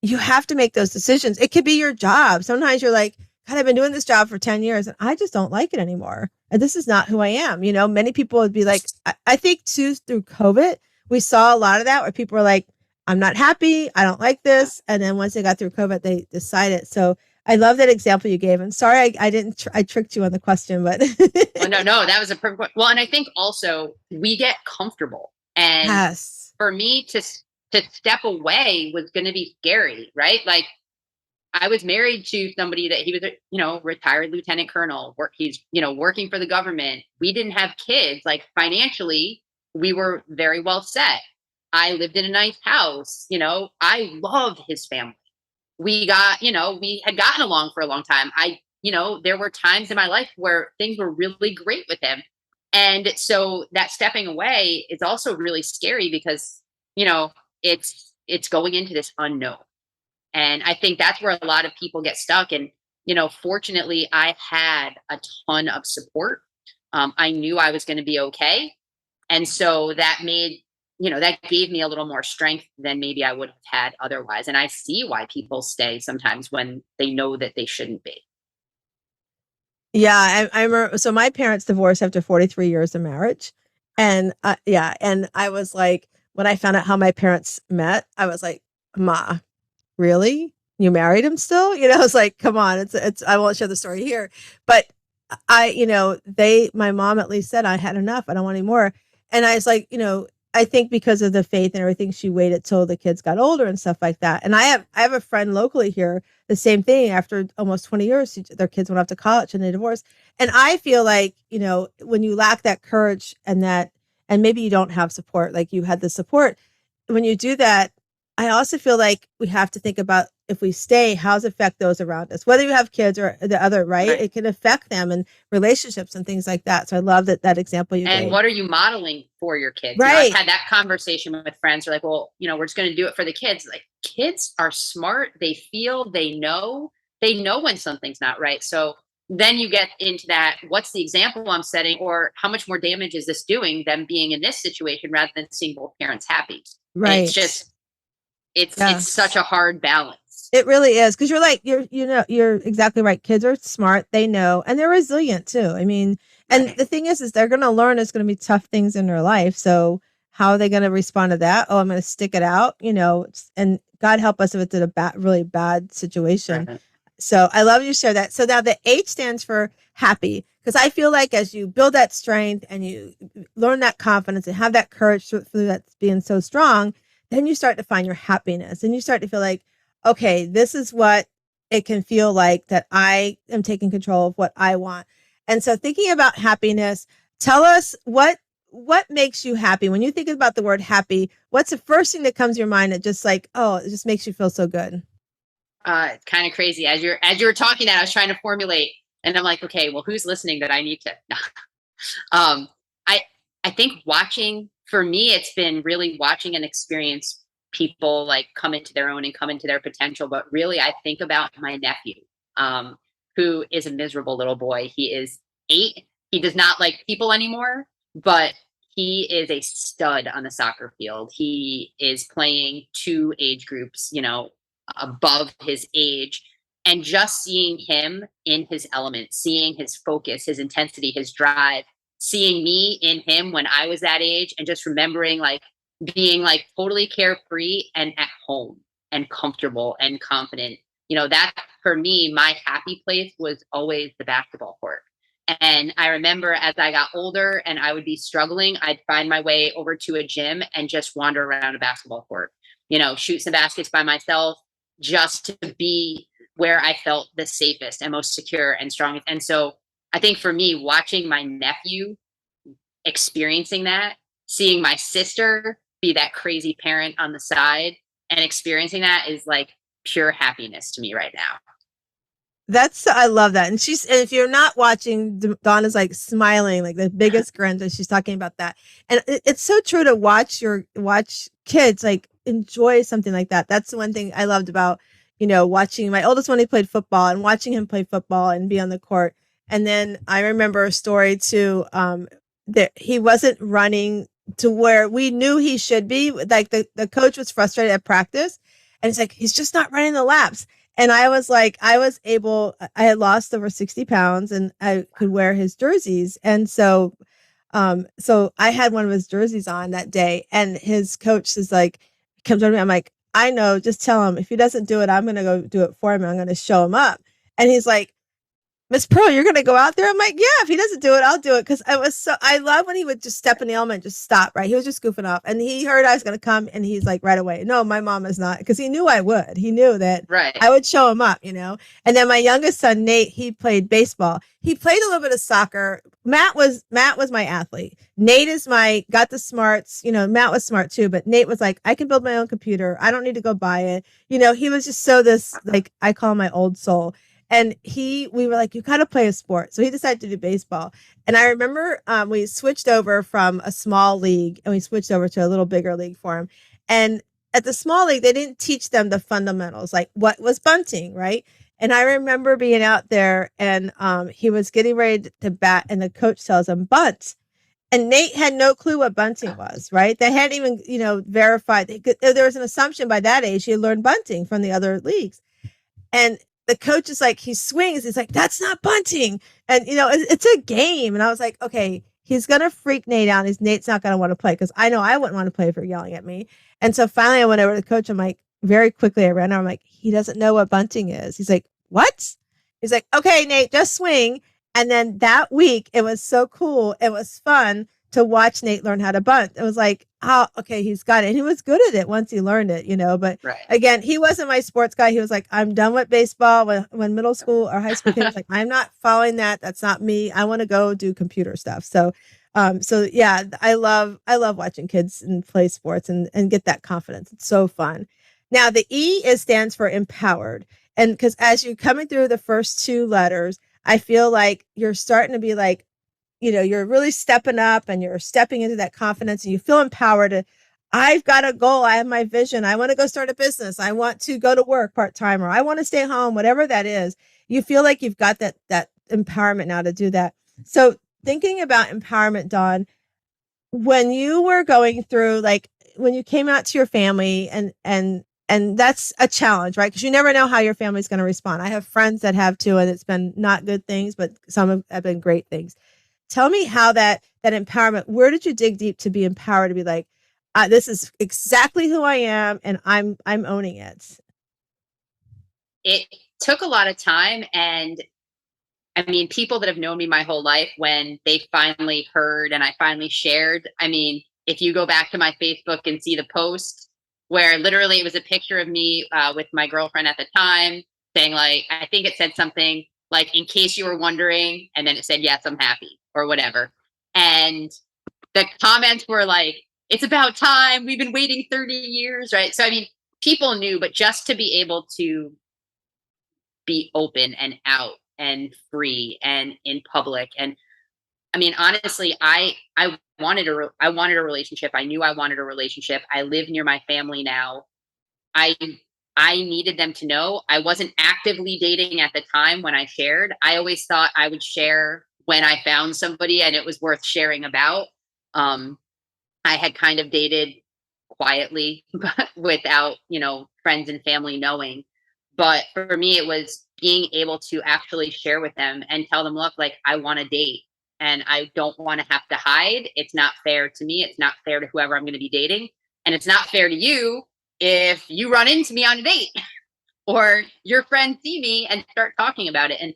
you have to make those decisions. It could be your job. Sometimes you're like, God, I've been doing this job for 10 years and I just don't like it anymore. And this is not who I am. Many people would be like, I think too, through COVID, we saw a lot of that where people were like, I'm not happy. I don't like this. And then once they got through COVID, they decided. So I love that example you gave. And sorry, I didn't, I tricked you on the question, but. oh, no, that was a perfect one. Well, and I think also we get comfortable. And Yes. for me to step away was going to be scary, right? Like I was married to somebody that he was, retired lieutenant colonel. He's, working for the government. We didn't have kids. Like financially, we were very well set. I lived in a nice house. I love his family. We had gotten along for a long time. There were times in my life where things were really great with him. And so that stepping away is also really scary because, it's going into this unknown. And I think that's where a lot of people get stuck. And, fortunately, I had a ton of support. I knew I was going to be okay. And so that gave me a little more strength than maybe I would have had otherwise. And I see why people stay sometimes when they know that they shouldn't be. Yeah, I remember. So my parents divorced after 43 years of marriage. And yeah, and I was like, when I found out how my parents met, I was like, Ma, really? You married him still? I was like, come on, it's I won't share the story here. But my mom at least said I had enough. I don't want any more. And I was like, I think because of the faith and everything, she waited till the kids got older and stuff like that. And I have a friend locally here, the same thing. After almost 20 years, their kids went off to college and they divorced. And I feel like, when you lack that courage and maybe you don't have support, like you had the support, when you do that, I also feel like we have to think about if we stay, how's it affect those around us, whether you have kids or the other, right? Right. It can affect them and relationships and things like that. So I love that example you And gave. what are you modeling for your kids? Right. I've had that conversation with friends who are like, well, we're just going to do it for the kids. Like kids are smart. They feel, they know when something's not right. So then you get into that, what's the example I'm setting, or how much more damage is this doing them being in this situation rather than seeing both parents happy? Right. It's just, it's Yes. such a hard balance. It really is. Cause you're like, you're exactly right. Kids are smart. They know, and they're resilient too. I mean, and Right. the thing is they're going to learn it's going to be tough things in their life. So how are they going to respond to that? Oh, I'm going to stick it out, and God help us if it's in a really bad situation. Right. So I love you share that. So now the H stands for happy. Cause I feel like as you build that strength and you learn that confidence and have that courage through that being so strong, then you start to find your happiness and you start to feel like, okay, this is what it can feel like that I am taking control of what I want. And so thinking about happiness, tell us what makes you happy. When you think about the word happy, what's the first thing that comes to your mind that just like, oh, it just makes you feel so good? It's kind of crazy. As you were talking that, I was trying to formulate, and I'm like, okay, well, who's listening that I need to? um, I think watching, for me, it's been really watching and experience people like come into their own and come into their potential. But really, I think about my nephew, who is a miserable little boy. He is 8. He does not like people anymore, but he is a stud on the soccer field. He is playing 2 age groups, above his age. And just seeing him in his element, seeing his focus, his intensity, his drive, seeing me in him when I was that age, and just remembering like being like totally carefree and at home and comfortable and confident. That for me, my happy place was always the basketball court. And I remember as I got older and I would be struggling, I'd find my way over to a gym and just wander around a basketball court, shoot some baskets by myself just to be where I felt the safest and most secure and strongest. And so I think for me, watching my nephew experiencing that, seeing my sister be that crazy parent on the side and experiencing that is like pure happiness to me right now. I love that. And and if you're not watching, Donna's like smiling, like the biggest grin as she's talking about that. And it's so true to watch kids like enjoy something like that. That's the one thing I loved about, watching my oldest one. He played football and watching him play football and be on the court. And then I remember a story too, that he wasn't running to where we knew he should be. Like the coach was frustrated at practice and it's like, he's just not running the laps. And I was like, I had lost over 60 pounds and I could wear his jerseys. And so I had one of his jerseys on that day and his coach is like, comes over to me. I'm like, I know, just tell him if he doesn't do it, I'm going to go do it for him. I'm going to show him up. And he's like, Miss Pearl, you're going to go out there? I'm like, yeah, if he doesn't do it, I'll do it. Cause I love when he would just step in the element, just stop, right? He was just goofing off and he heard I was going to come and he's like right away, no, my mom is not. Cause he knew I would, he knew that Right. I would show him up, And then my youngest son, Nate, he played baseball. He played a little bit of soccer. Matt was my athlete. Nate got the smarts, Matt was smart too, but Nate was like, I can build my own computer. I don't need to go buy it. He was just like, I call him my old soul. And we were like, you got to play a sport. So he decided to do baseball. And I remember we switched over from a small league and we switched over to a little bigger league for him. And at the small league, they didn't teach them the fundamentals, like what was bunting, right? And I remember being out there and he was getting ready to bat and the coach tells him bunt. And Nate had no clue what bunting was, right? They hadn't even, verified. There was an assumption by that age he had learned bunting from the other leagues. And the coach is like, he swings. He's like, that's not bunting. And, it's a game. And I was like, okay, he's going to freak Nate out. Nate's not going to want to play because I know I wouldn't want to play if you're yelling at me. And so finally I went over to the coach. I'm like, very quickly I ran over. I'm like, he doesn't know what bunting is. He's like, what? He's like, okay, Nate, just swing. And then that week, it was so cool. It was fun to watch Nate learn how to bunt. It was like, oh, okay, he's got it. And he was good at it once he learned it, But Right. Again, he wasn't my sports guy. He was like, I'm done with baseball. When middle school or high school came, he was like, I'm not following that. That's not me. I want to go do computer stuff. So yeah, I love watching kids and play sports and get that confidence. It's so fun. Now the stands for empowered. And because as you're coming through the first two letters, I feel like you're starting to be like, you're really stepping up and you're stepping into that confidence and you feel empowered. I've got a goal. I have my vision. I want to go start a business. I want to go to work part-time or I want to stay home, whatever that is. You feel like you've got that empowerment now to do that. So thinking about empowerment, Dawn, when you were going through, like when you came out to your family and that's a challenge, right? Because you never know how your family's going to respond. I have friends that have too, and it's been not good things, but some have been great things. Tell me how that empowerment, where did you dig deep to be empowered to be like, this is exactly who I am and I'm owning it? It took a lot of time. And I mean, people that have known me my whole life, when they finally heard and I finally shared, I mean, if you go back to my Facebook and see the post where literally it was a picture of me with my girlfriend at the time saying like, I think it said something like, in case you were wondering, and then it said, yes, I'm happy or whatever. And the comments were like, it's about time. We've been waiting 30 years, right? So, I mean, people knew, but just to be able to be open and out and free and in public. And I mean, honestly, I wanted a relationship. I knew I wanted a relationship. I live near my family now. I needed them to know I wasn't actively dating at the time when I shared. I always thought I would share when I found somebody and it was worth sharing about. I had kind of dated quietly without, friends and family knowing. But for me, it was being able to actually share with them and tell them, look, like I want to date and I don't want to have to hide. It's not fair to me. It's not fair to whoever I'm going to be dating. And it's not fair to you if you run into me on a date or your friends see me and start talking about it. And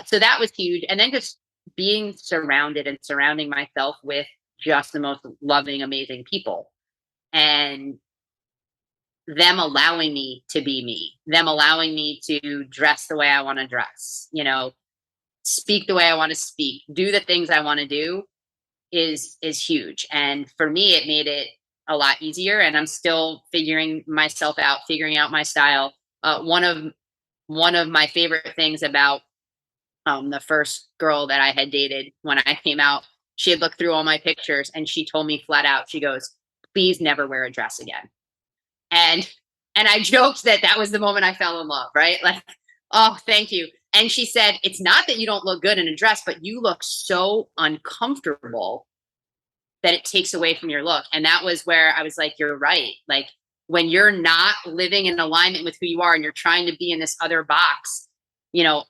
so that was huge. And then just being surrounded and surrounding myself with just the most loving, amazing people. And them allowing me to be me, them allowing me to dress the way I want to dress, speak the way I want to speak, do the things I want to do is huge. And for me, it made it a lot easier. And I'm still figuring myself out, figuring out my style. One of my favorite things about the first girl that I had dated when I came out, she had looked through all my pictures and she told me flat out, she goes, "Please never wear a dress again." And I joked that that was the moment I fell in love, right? Like, oh, thank you. And she said, "It's not that you don't look good in a dress, but you look so uncomfortable that it takes away from your look." And that was where I was like, you're right. Like, when you're not living in alignment with who you are and you're trying to be in this other box,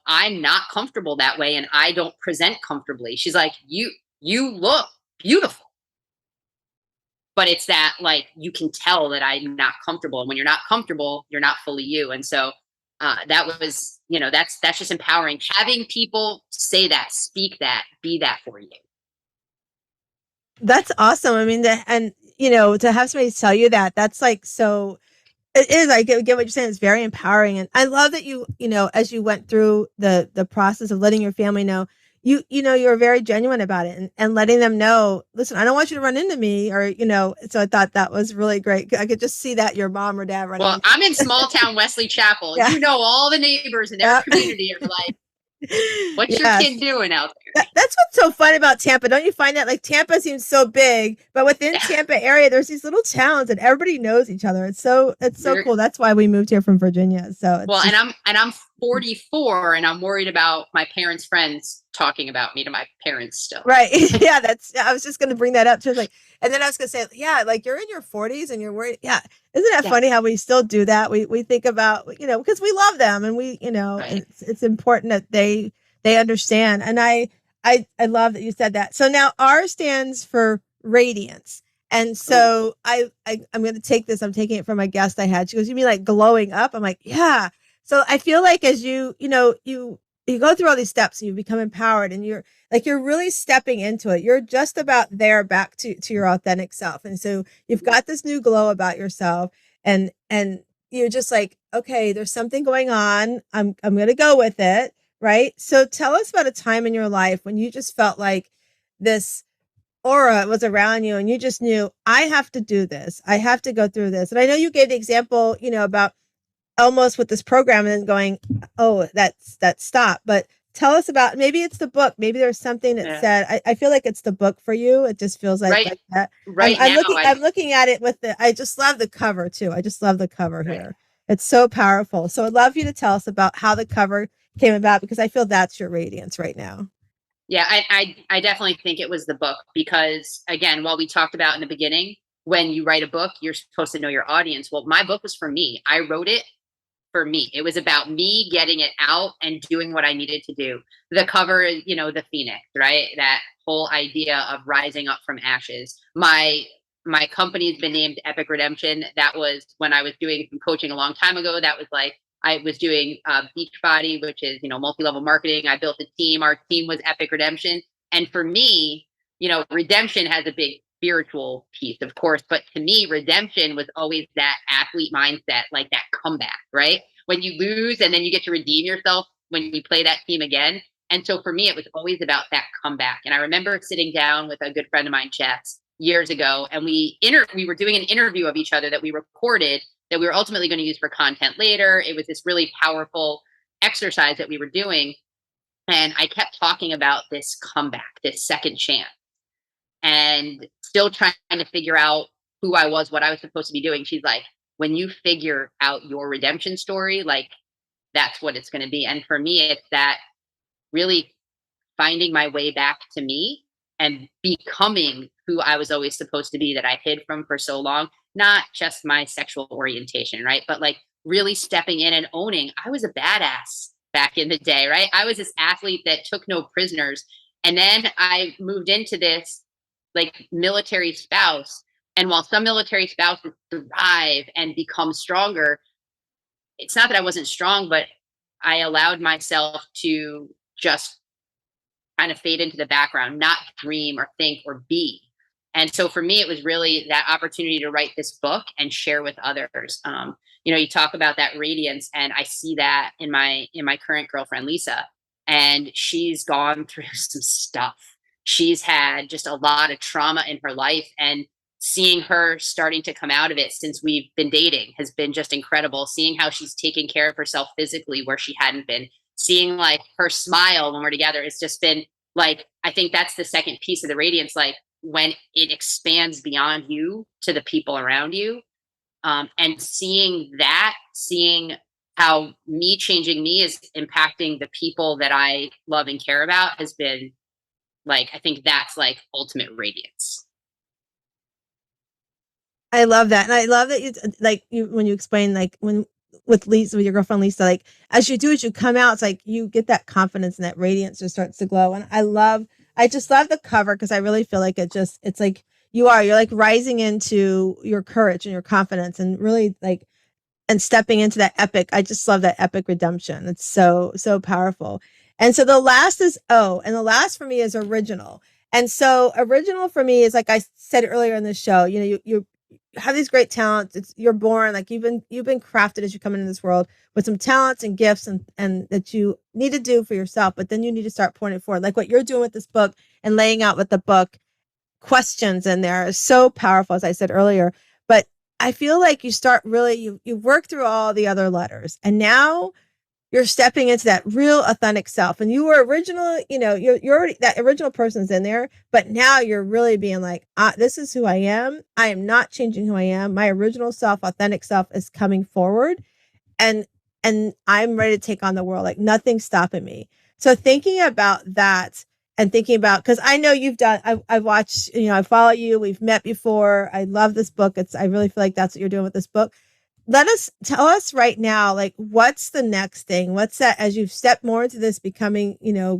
I'm not comfortable that way and I don't present comfortably. She's like, you look beautiful. But it's that, like, you can tell that I'm not comfortable. And when you're not comfortable, you're not fully you. And so that was, that's just empowering. Having people say that, speak that, be that for you. That's awesome. I mean, to have somebody tell you that, that's like, so it is. I get what you're saying. It's very empowering. And I love that as you went through the process of letting your family know, you were very genuine about it and letting them know, listen, I don't want you to run into me so I thought that was really great. I could just see that your mom or dad running. Well, I'm in small town Wesley Chapel. Yeah. All the neighbors in their community are like, what's your kid doing out there? That's what's so fun about Tampa. Don't you find that? Like, Tampa seems so big, but within Tampa area, there's these little towns and everybody knows each other. It's so cool. That's why we moved here from Virginia. So I'm 44 and I'm worried about my parents' friends talking about me to my parents still. Right. Yeah. I was just going to bring that up too. Like, and then I was going to say, yeah, like, you're in your 40s and you're worried. Yeah. Isn't that funny how we still do that? We think about, because we love them and right. it's important that they understand. And I love that you said that. So now R stands for radiance. And so I'm going to take this. I'm taking it from a guest I had. She goes, "You mean like glowing up?" I'm like, yeah. So I feel like as you go through all these steps and you become empowered and you're really stepping into it. You're just about there back to your authentic self. And so you've got this new glow about yourself and you're just like, okay, there's something going on. I'm going to go with it. Right. So tell us about a time in your life when you just felt like this aura was around you and you just knew, I have to do this. I have to go through this. And I know you gave the example, about almost with this program and then going, oh, that's stop. But tell us about, maybe it's the book. Maybe there's something that said, I feel like it's the book for you. It just feels like that. I'm looking at it I just love the cover too. I just love the cover here. It's so powerful. So I'd love you to tell us about how the cover came about, because I feel that's your radiance right now. Yeah, I definitely think it was the book because, again, while we talked about in the beginning, when you write a book, you're supposed to know your audience. Well, my book was for me. I wrote it for me. It was about me getting it out and doing what I needed to do. The cover is, the phoenix, right? That whole idea of rising up from ashes. My company's been named Epic Redemption. That was when I was doing some coaching a long time ago. That was like, I was doing Beachbody, which is, multi-level marketing. I built a team. Our team was Epic Redemption. And for me, redemption has a big spiritual piece, of course. But to me, redemption was always that athlete mindset, like that comeback, right? When you lose and then you get to redeem yourself when you play that team again. And so for me, it was always about that comeback. And I remember sitting down with a good friend of mine, Jess, years ago, and we were doing an interview of each other that we recorded that we were ultimately going to use for content later. It was this really powerful exercise that we were doing. And I kept talking about this comeback, this second chance, and still trying to figure out who I was, what I was supposed to be doing. She's like, when you figure out your redemption story, like, that's what it's going to be. And for me, it's that really finding my way back to me and becoming who I was always supposed to be, that I hid from for so long. Not just my sexual orientation, right? But like really stepping in and owning, I was a badass back in the day, right? I was this athlete that took no prisoners. And then I moved into this like military spouse. And while some military spouses thrive and become stronger, it's not that I wasn't strong, but I allowed myself to just kind of fade into the background, not dream or think or be. And so for me, it was really that opportunity to write this book and share with others. You talk about that radiance, and I see that in my current girlfriend, Lisa, and she's gone through some stuff. She's had just a lot of trauma in her life, and seeing her starting to come out of it since we've been dating has been just incredible. Seeing how she's taking care of herself physically where she hadn't been, seeing like her smile when we're together, it's just been like, I think that's the second piece of the radiance, like when it expands beyond you to the people around you. And seeing how me changing me is impacting the people that I love and care about has been like, I think that's like ultimate radiance. I love that. And I love that you when you explain like when with Lisa, with your girlfriend Lisa, like as you do, as you come out, it's like you get that confidence and that radiance just starts to glow. And I just love the cover because I really feel like it's like you're like rising into your courage and your confidence and really like and stepping into that epic. I just love that epic redemption. It's so, so powerful. And so the last is and the last for me is original. And so original for me is like I said earlier in the show, you have these great talents. You're born like you've been crafted as you come into this world with some talents and gifts and that you need to do for yourself, but then you need to start pouring it forward. Like what you're doing with this book and laying out with the book questions in there is so powerful, as I said earlier. But I feel like you start really you work through all the other letters and now you're stepping into that real authentic self. And you were original, you're already that original person's in there, but now you're really being like, this is who I am. I am not changing who I am. My original self, authentic self is coming forward and I'm ready to take on the world. Like nothing's stopping me. So thinking about that and thinking about, cause I know you've done, I've watched, I follow you. We've met before. I love this book. I really feel like that's what you're doing with this book. Tell us right now, like, what's the next thing? What's that as you've stepped more into this becoming,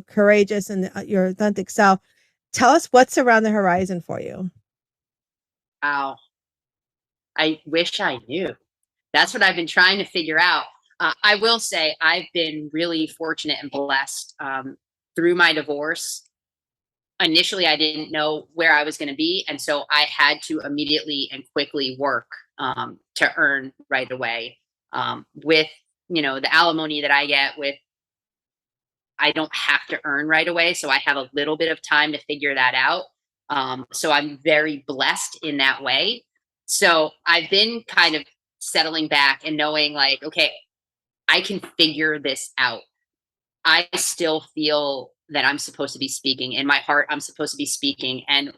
courageous and your authentic self? Tell us what's around the horizon for you. Wow. I wish I knew. That's what I've been trying to figure out. I will say I've been really fortunate and blessed through my divorce. Initially, I didn't know where I was going to be. And so I had to immediately and quickly work to earn right away. With, the alimony that I get with, I don't have to earn right away. So I have a little bit of time to figure that out. So I'm very blessed in that way. So I've been kind of settling back and knowing like, okay, I can figure this out. I still feel that I'm supposed to be speaking. In my heart, I'm supposed to be speaking. And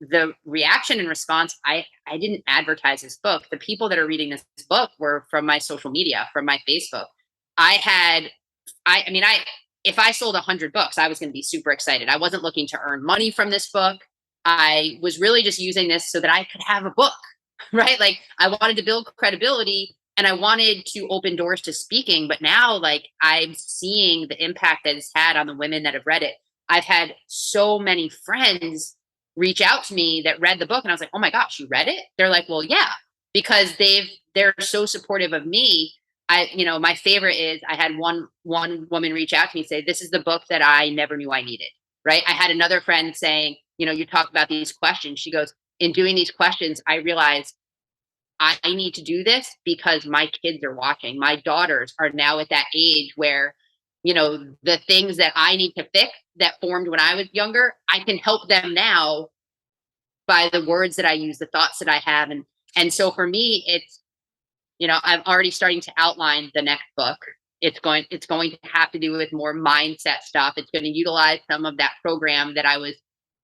the reaction and response, I didn't advertise this book. The people that are reading this book were from my social media, from my Facebook. I had, I mean, if I sold 100 books, I was going to be super excited. I wasn't looking to earn money from this book. I was really just using this so that I could have a book, right? Like I wanted to build credibility and I wanted to open doors to speaking. But now, like, I'm seeing the impact that it's had on the women that have read it. I've had so many friends reach out to me that read the book, and I was like, "Oh my gosh, you read it?" They're like, "Well, yeah," because they're so supportive of me. My favorite is I had one woman reach out to me and say, "This is the book that I never knew I needed." Right? I had another friend saying, "You talk about these questions." She goes, "In doing these questions, I realized I need to do this because my kids are watching. My daughters are now at that age where, the things that I need to fix that formed when I was younger, I can help them now by the words that I use, the thoughts that I have." And so for me, it's, I'm already starting to outline the next book. It's going to have to do with more mindset stuff. It's going to utilize some of that program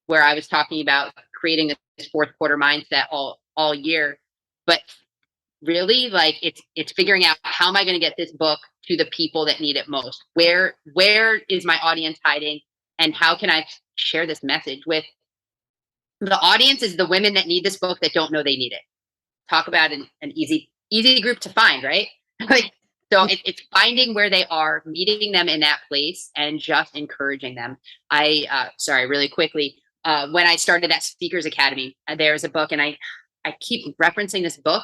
where I was talking about creating this fourth quarter mindset all year. But really, like, it's figuring out, how am I going to get this book to the people that need it most? Where is my audience hiding, and how can I share this message with the audience? Is the women that need this book that don't know they need it. Talk about an easy group to find, right? Like, so it's finding where they are, meeting them in that place, and just encouraging them. Sorry, really quickly, when I started that Speakers Academy, there's a book, and I keep referencing this book.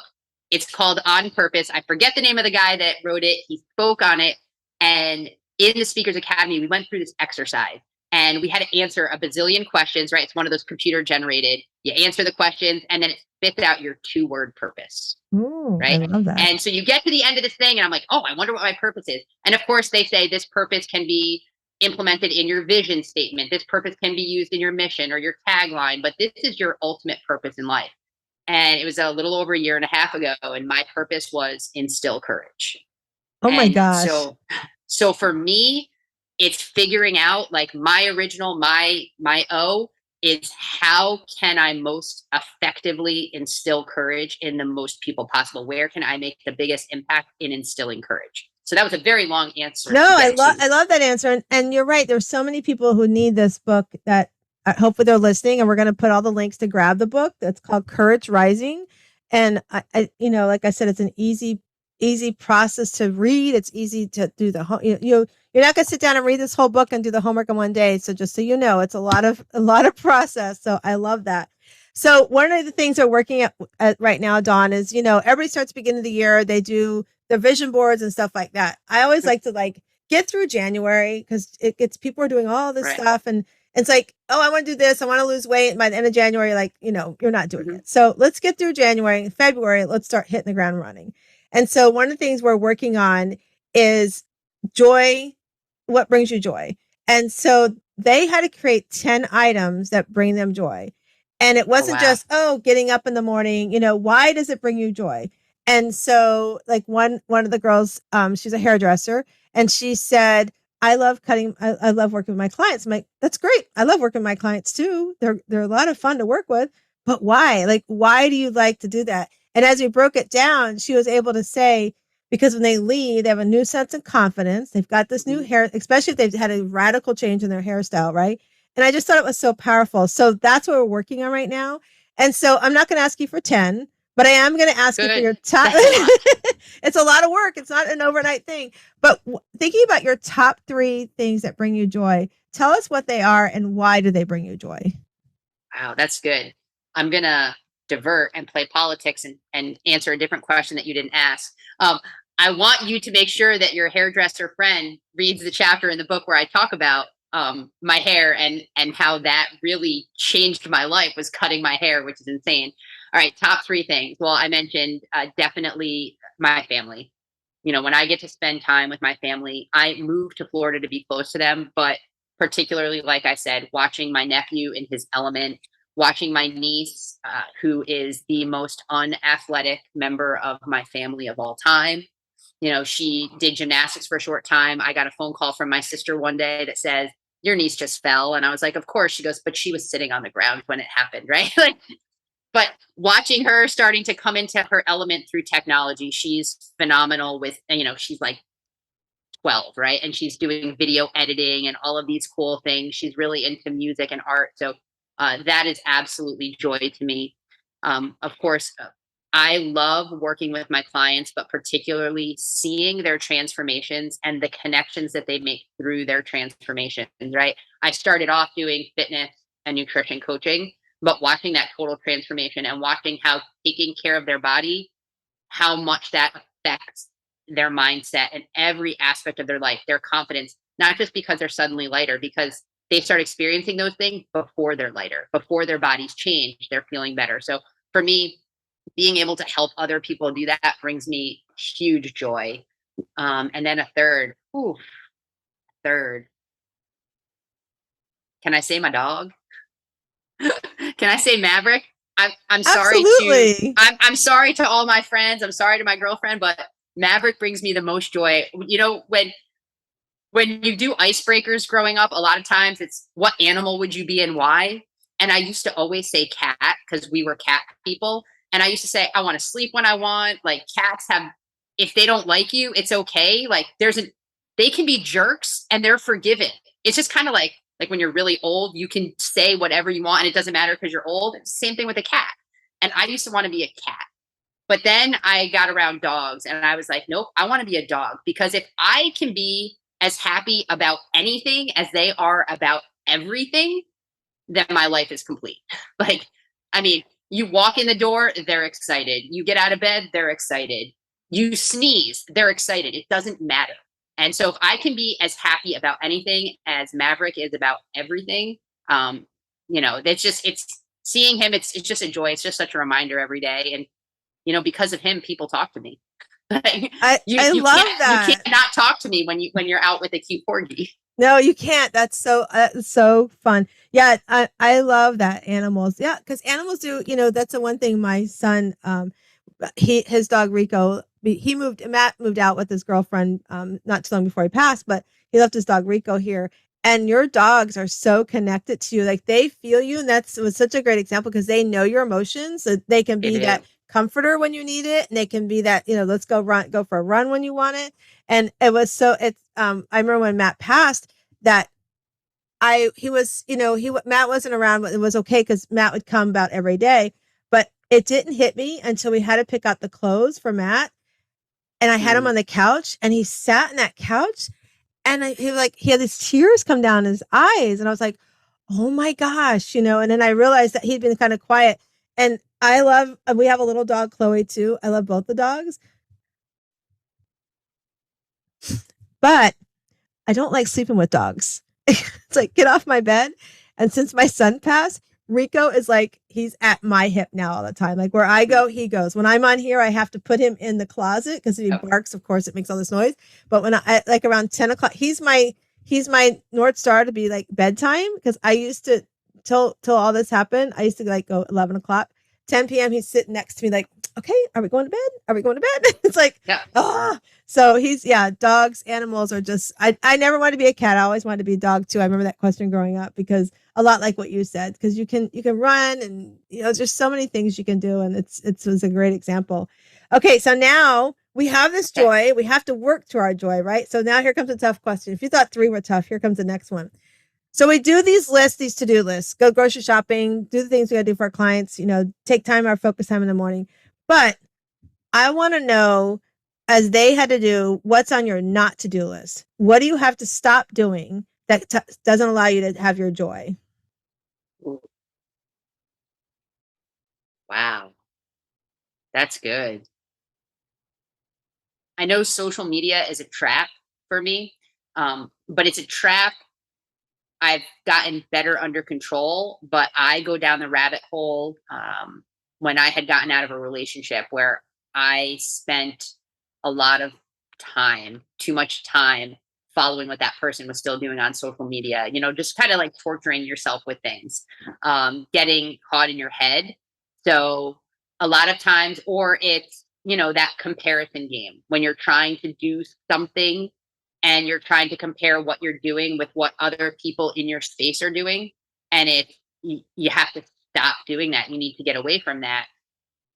It's called On Purpose. I forget the name of the guy that wrote it. He spoke on it. And in the Speakers Academy, we went through this exercise and we had to answer a bazillion questions, right? It's one of those computer generated. You answer the questions and then it spits out your 2-word purpose, Ooh, I right? love that. And so you get to the end of this thing and I'm like, oh, I wonder what my purpose is. And of course, they say this purpose can be implemented in your vision statement. This purpose can be used in your mission or your tagline, but this is your ultimate purpose in life. And it was a little over a year and a half ago, and my purpose was instill courage. Oh my And gosh. so for me, it's figuring out like my original, my O is how can I most effectively instill courage in the most people possible? Where can I make the biggest impact in instilling courage? So that was a very long answer No, to I get love to. I love that answer, and you're right. There's so many people who need this book that hopefully they're listening, and we're going to put all the links to grab the book. That's called Courage Rising, and like I said, it's an easy process to read. It's easy to do the home. You're not going to sit down and read this whole book and do the homework in one day. So just so you know, it's a lot of process. So I love that. So one of the things we're working at right now, Dawn, is everybody starts beginning of the year. They do their vision boards and stuff like that. I always like to get through January because it gets people are doing all this Right. stuff and it's like, oh, I want to do this. I want to lose weight. And by the end of January, you're not doing Mhm. it. So let's get through January. February, let's start hitting the ground running. And so one of the things we're working on is joy. What brings you joy? And so they had to create 10 items that bring them joy. And it Oh, wasn't wow. just, oh, getting up in the morning, why does it bring you joy? And so like one of the girls, she's a hairdresser and she said, I love I love working with my clients. I'm like, that's great. I love working with my clients too. They're a lot of fun to work with, but why? Like, why do you like to do that? And as we broke it down, she was able to say, because when they leave, they have a new sense of confidence. They've got this new Mhm. hair, especially if they've had a radical change in their hairstyle, right? And I just thought it was so powerful. So that's what we're working on right now. And so I'm not going to ask you for 10, but I am going to ask you for Good. your top. That's a lot. It's a lot of work. It's not an overnight thing. But thinking about your top 3 things that bring you joy, tell us what they are and why do they bring you joy? Wow, that's good. I'm gonna divert and play politics and answer a different question that you didn't ask. I want you to make sure that your hairdresser friend reads the chapter in the book where I talk about my hair and how that really changed my life was cutting my hair, which is insane. All right, top 3 things. Well, I mentioned definitely my family. When I get to spend time with my family, I moved to Florida to be close to them, but particularly, like I said, watching my nephew in his element, watching my niece, who is the most unathletic member of my family of all time. She did gymnastics for a short time. I got a phone call from my sister one day that says, your niece just fell. And I was like, of course. She goes, but she was sitting on the ground when it happened, right? But watching her starting to come into her element through technology, she's phenomenal with, she's like 12, right? And she's doing video editing and all of these cool things. She's really into music and art. So that is absolutely joy to me. Of course, I love working with my clients, but particularly seeing their transformations and the connections that they make through their transformations, right? I started off doing fitness and nutrition coaching, but watching that total transformation and watching how taking care of their body, how much that affects their mindset and every aspect of their life, their confidence, not just because they're suddenly lighter, because they start experiencing those things before they're lighter, before their bodies change, they're feeling better. So for me, being able to help other people do that brings me huge joy. And then a third, can I say my dog? Can I say Maverick? I'm sorry to Absolutely. I'm sorry to all my friends. I'm sorry to my girlfriend, but Maverick brings me the most joy. When you do icebreakers growing up, a lot of times it's what animal would you be and why? And I used to always say cat because we were cat people. And I used to say, I want to sleep when I want. Like cats have, if they don't like you, it's okay. Like they can be jerks and they're forgiven. It's just kind of like when you're really old, you can say whatever you want and it doesn't matter because you're old. It's the same thing with a cat. And I used to want to be a cat. But then I got around dogs and I was like, nope, I want to be a dog because if I can be as happy about anything as they are about everything, then my life is complete. Like, I mean, You walk in the door, they're excited. You get out of bed, they're excited. You sneeze, they're excited. It doesn't matter. And so if I can be as happy about anything as Maverick is about everything, um, it's seeing him, it's just a joy. It's just such a reminder every day. And because of him, people talk to me. you I you love can't that. not talk to me when you're out with a cute corgi. No, you can't. That's so fun. Yeah, I love that animals. Yeah, because animals do. That's the one thing my son, his dog Rico, Matt moved out with his girlfriend not too long before he passed, but he left his dog Rico here. And your dogs are so connected to you, like they feel you, and was such a great example because they know your emotions. So they can They be that do. comforter when you need it, and they can be that let's go for a run when you want it. And I remember when Matt passed that he was, Matt wasn't around, but it was okay because Matt would come about every day. But it didn't hit me until we had to pick out the clothes for Matt. And I had him Mm. on the couch and he sat in that couch and he had these tears come down his eyes. And I was like, oh my gosh, and then I realized that he'd been kind of quiet. And we have a little dog, Chloe, too. I love both the dogs, but I don't like sleeping with dogs. It's like, get off my bed. And since my son passed, Rico is like, he's at my hip now all the time. Like where I go, he goes. When I'm on here, I have to put him in the closet because if he barks, of course, it makes all this noise. But when like around 10 o'clock, he's my North Star to be like bedtime because I used to, till all this happened, I used to like go 11 o'clock, 10 p.m. He's sitting next to me like, okay, are we going to bed? Are we going to bed? It's like, Yeah. So dogs, animals are just, I never wanted to be a cat. I always wanted to be a dog too. I remember that question growing up because a lot like what you said, because you can run and, there's so many things you can do. And it was a great example. Okay. So now we have this joy. We have to work to our joy, right? So now here comes a tough question. If you thought 3 were tough, here comes the next one. So we do these lists, these to-do lists, go grocery shopping, do the things we got to do for our clients, take time, our focus time in the morning. But I want to know, as they had to do, what's on your not to-do list? What do you have to stop doing that doesn't allow you to have your joy? Wow, that's good. I know social media is a trap for me, but it's a trap I've gotten better under control. But I go down the rabbit hole when I had gotten out of a relationship where I spent a lot of time, too much time, following what that person was still doing on social media, just kind of like torturing yourself with things, getting caught in your head. So a lot of times, or it's, that comparison game when you're trying to do something and you're trying to compare what you're doing with what other people in your space are doing. And you have to stop doing that. You need to get away from that.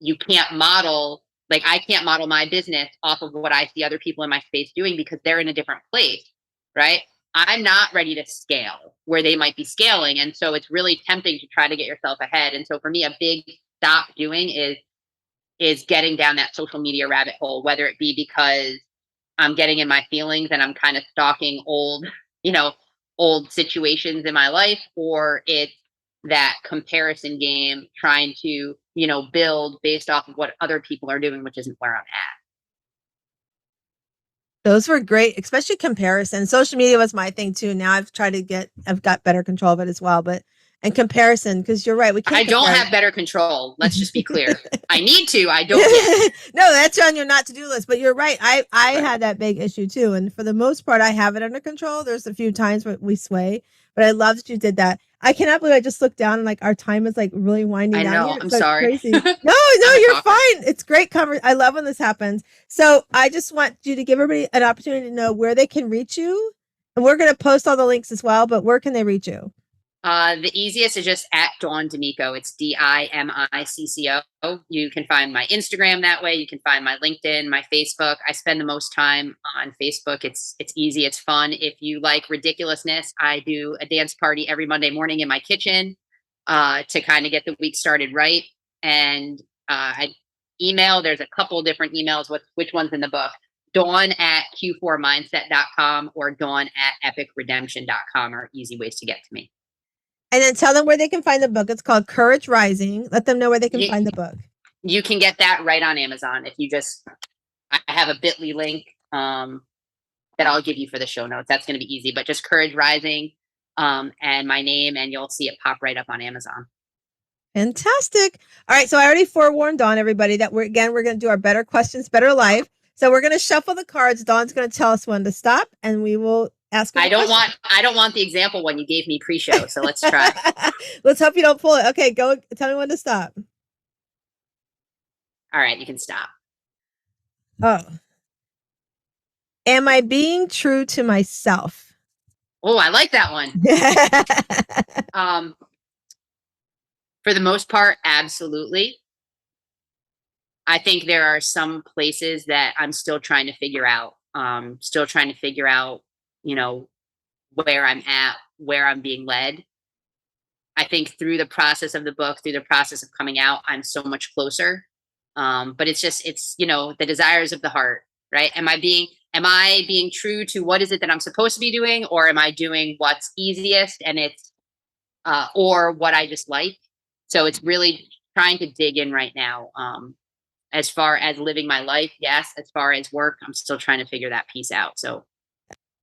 You can't model, like I can't model my business off of what I see other people in my space doing because they're in a different place, right? I'm not ready to scale where they might be scaling. And so it's really tempting to try to get yourself ahead. And so for me, a big stop doing is getting down that social media rabbit hole, whether it be because I'm getting in my feelings and I'm kind of stalking old situations in my life, or it's that comparison game trying to, build based off of what other people are doing, which isn't where I'm at. Those were great, especially comparison. Social media was my thing too. Now I've got better control of it as well. But and comparison, because you're right, we I can't don't compare. have better control. Let's just be clear. I need to, I don't yet. No, that's on your not to do list. But you're right. I had that big issue too, and for the most part, I have it under control. There's a few times where we sway, but I love that you did that. I cannot believe I just looked down and like our time is like really winding I down know. here. I'm It's like sorry. crazy. No, I'm a you're talker. fine. It's great I love when this happens. So I just want you to give everybody an opportunity to know where they can reach you, and we're going to post all the links as well. But where can they reach you? The easiest is just at Dawn DiMicco. It's DIMICCO. You can find my Instagram that way. You can find my LinkedIn, my Facebook. I spend the most time on Facebook. It's easy. It's fun. If you like ridiculousness, I do a dance party every Monday morning in my kitchen to kind of get the week started right. And I email. There's a couple different emails. Which one's in the book? Dawn at q4mindset.com or Dawn at epicredemption.com are easy ways to get to me. And then tell them where they can find the book. It's called Courage Rising. Let them know where they can find the book. You can get that right on Amazon. If you just, I have a bit.ly link that I'll give you for the show notes. That's going to be easy, but just Courage Rising and my name, and you'll see it pop right up on Amazon. Fantastic. All right. So I already forewarned Dawn, everybody, that we're going to do our Better Questions, Better Life. So we're going to shuffle the cards. Dawn's going to tell us when to stop, and we will ask. I don't want the example one you gave me pre-show. So let's try. Let's hope you don't pull it. Okay, go. Tell me when to stop. All right, you can stop. Oh. Am I being true to myself? Oh, I like that one. For the most part, absolutely. I think there are some places that I'm still trying to figure out. You know, where I'm at, where I'm being led. I think through the process of the book, through the process of coming out, I'm so much closer. But it's, you know, the desires of the heart, right? Am I being true to what is it that I'm supposed to be doing, or am I doing what's easiest and it's, or what I just like? So it's really trying to dig in right now. As far as living my life, yes. As far as work, I'm still trying to figure that piece out. So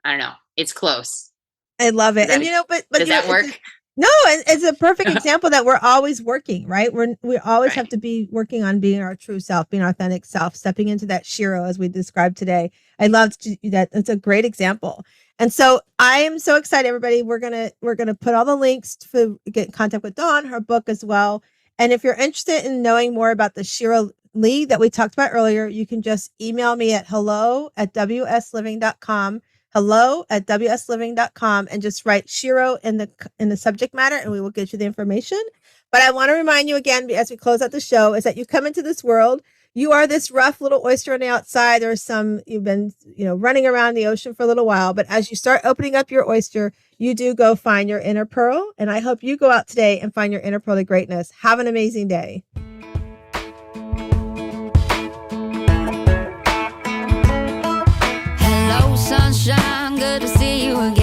I don't know. It's close. I love it. And, you know, but does that work? No, it's a perfect example that we're always working, right? We always have to be working on being our true self, being our authentic self, stepping into that Shero as we described today. I loved that. It's a great example. And so I am so excited, everybody. We're gonna put all the links to get in contact with Dawn, her book as well. And if you're interested in knowing more about the Shero League that we talked about earlier, you can just email me at hello@wsliving.com. hello@wsliving.com, and just write Shero in the subject matter, and we will get you the information. But I want to remind you again, as we close out the show, is that you come into this world, you are this rough little oyster on the outside. You've been, running around the ocean for a little while, but as you start opening up your oyster, you do go find your inner pearl. And I hope you go out today and find your inner pearl of greatness. Have an amazing day. Sunshine, good to see you again.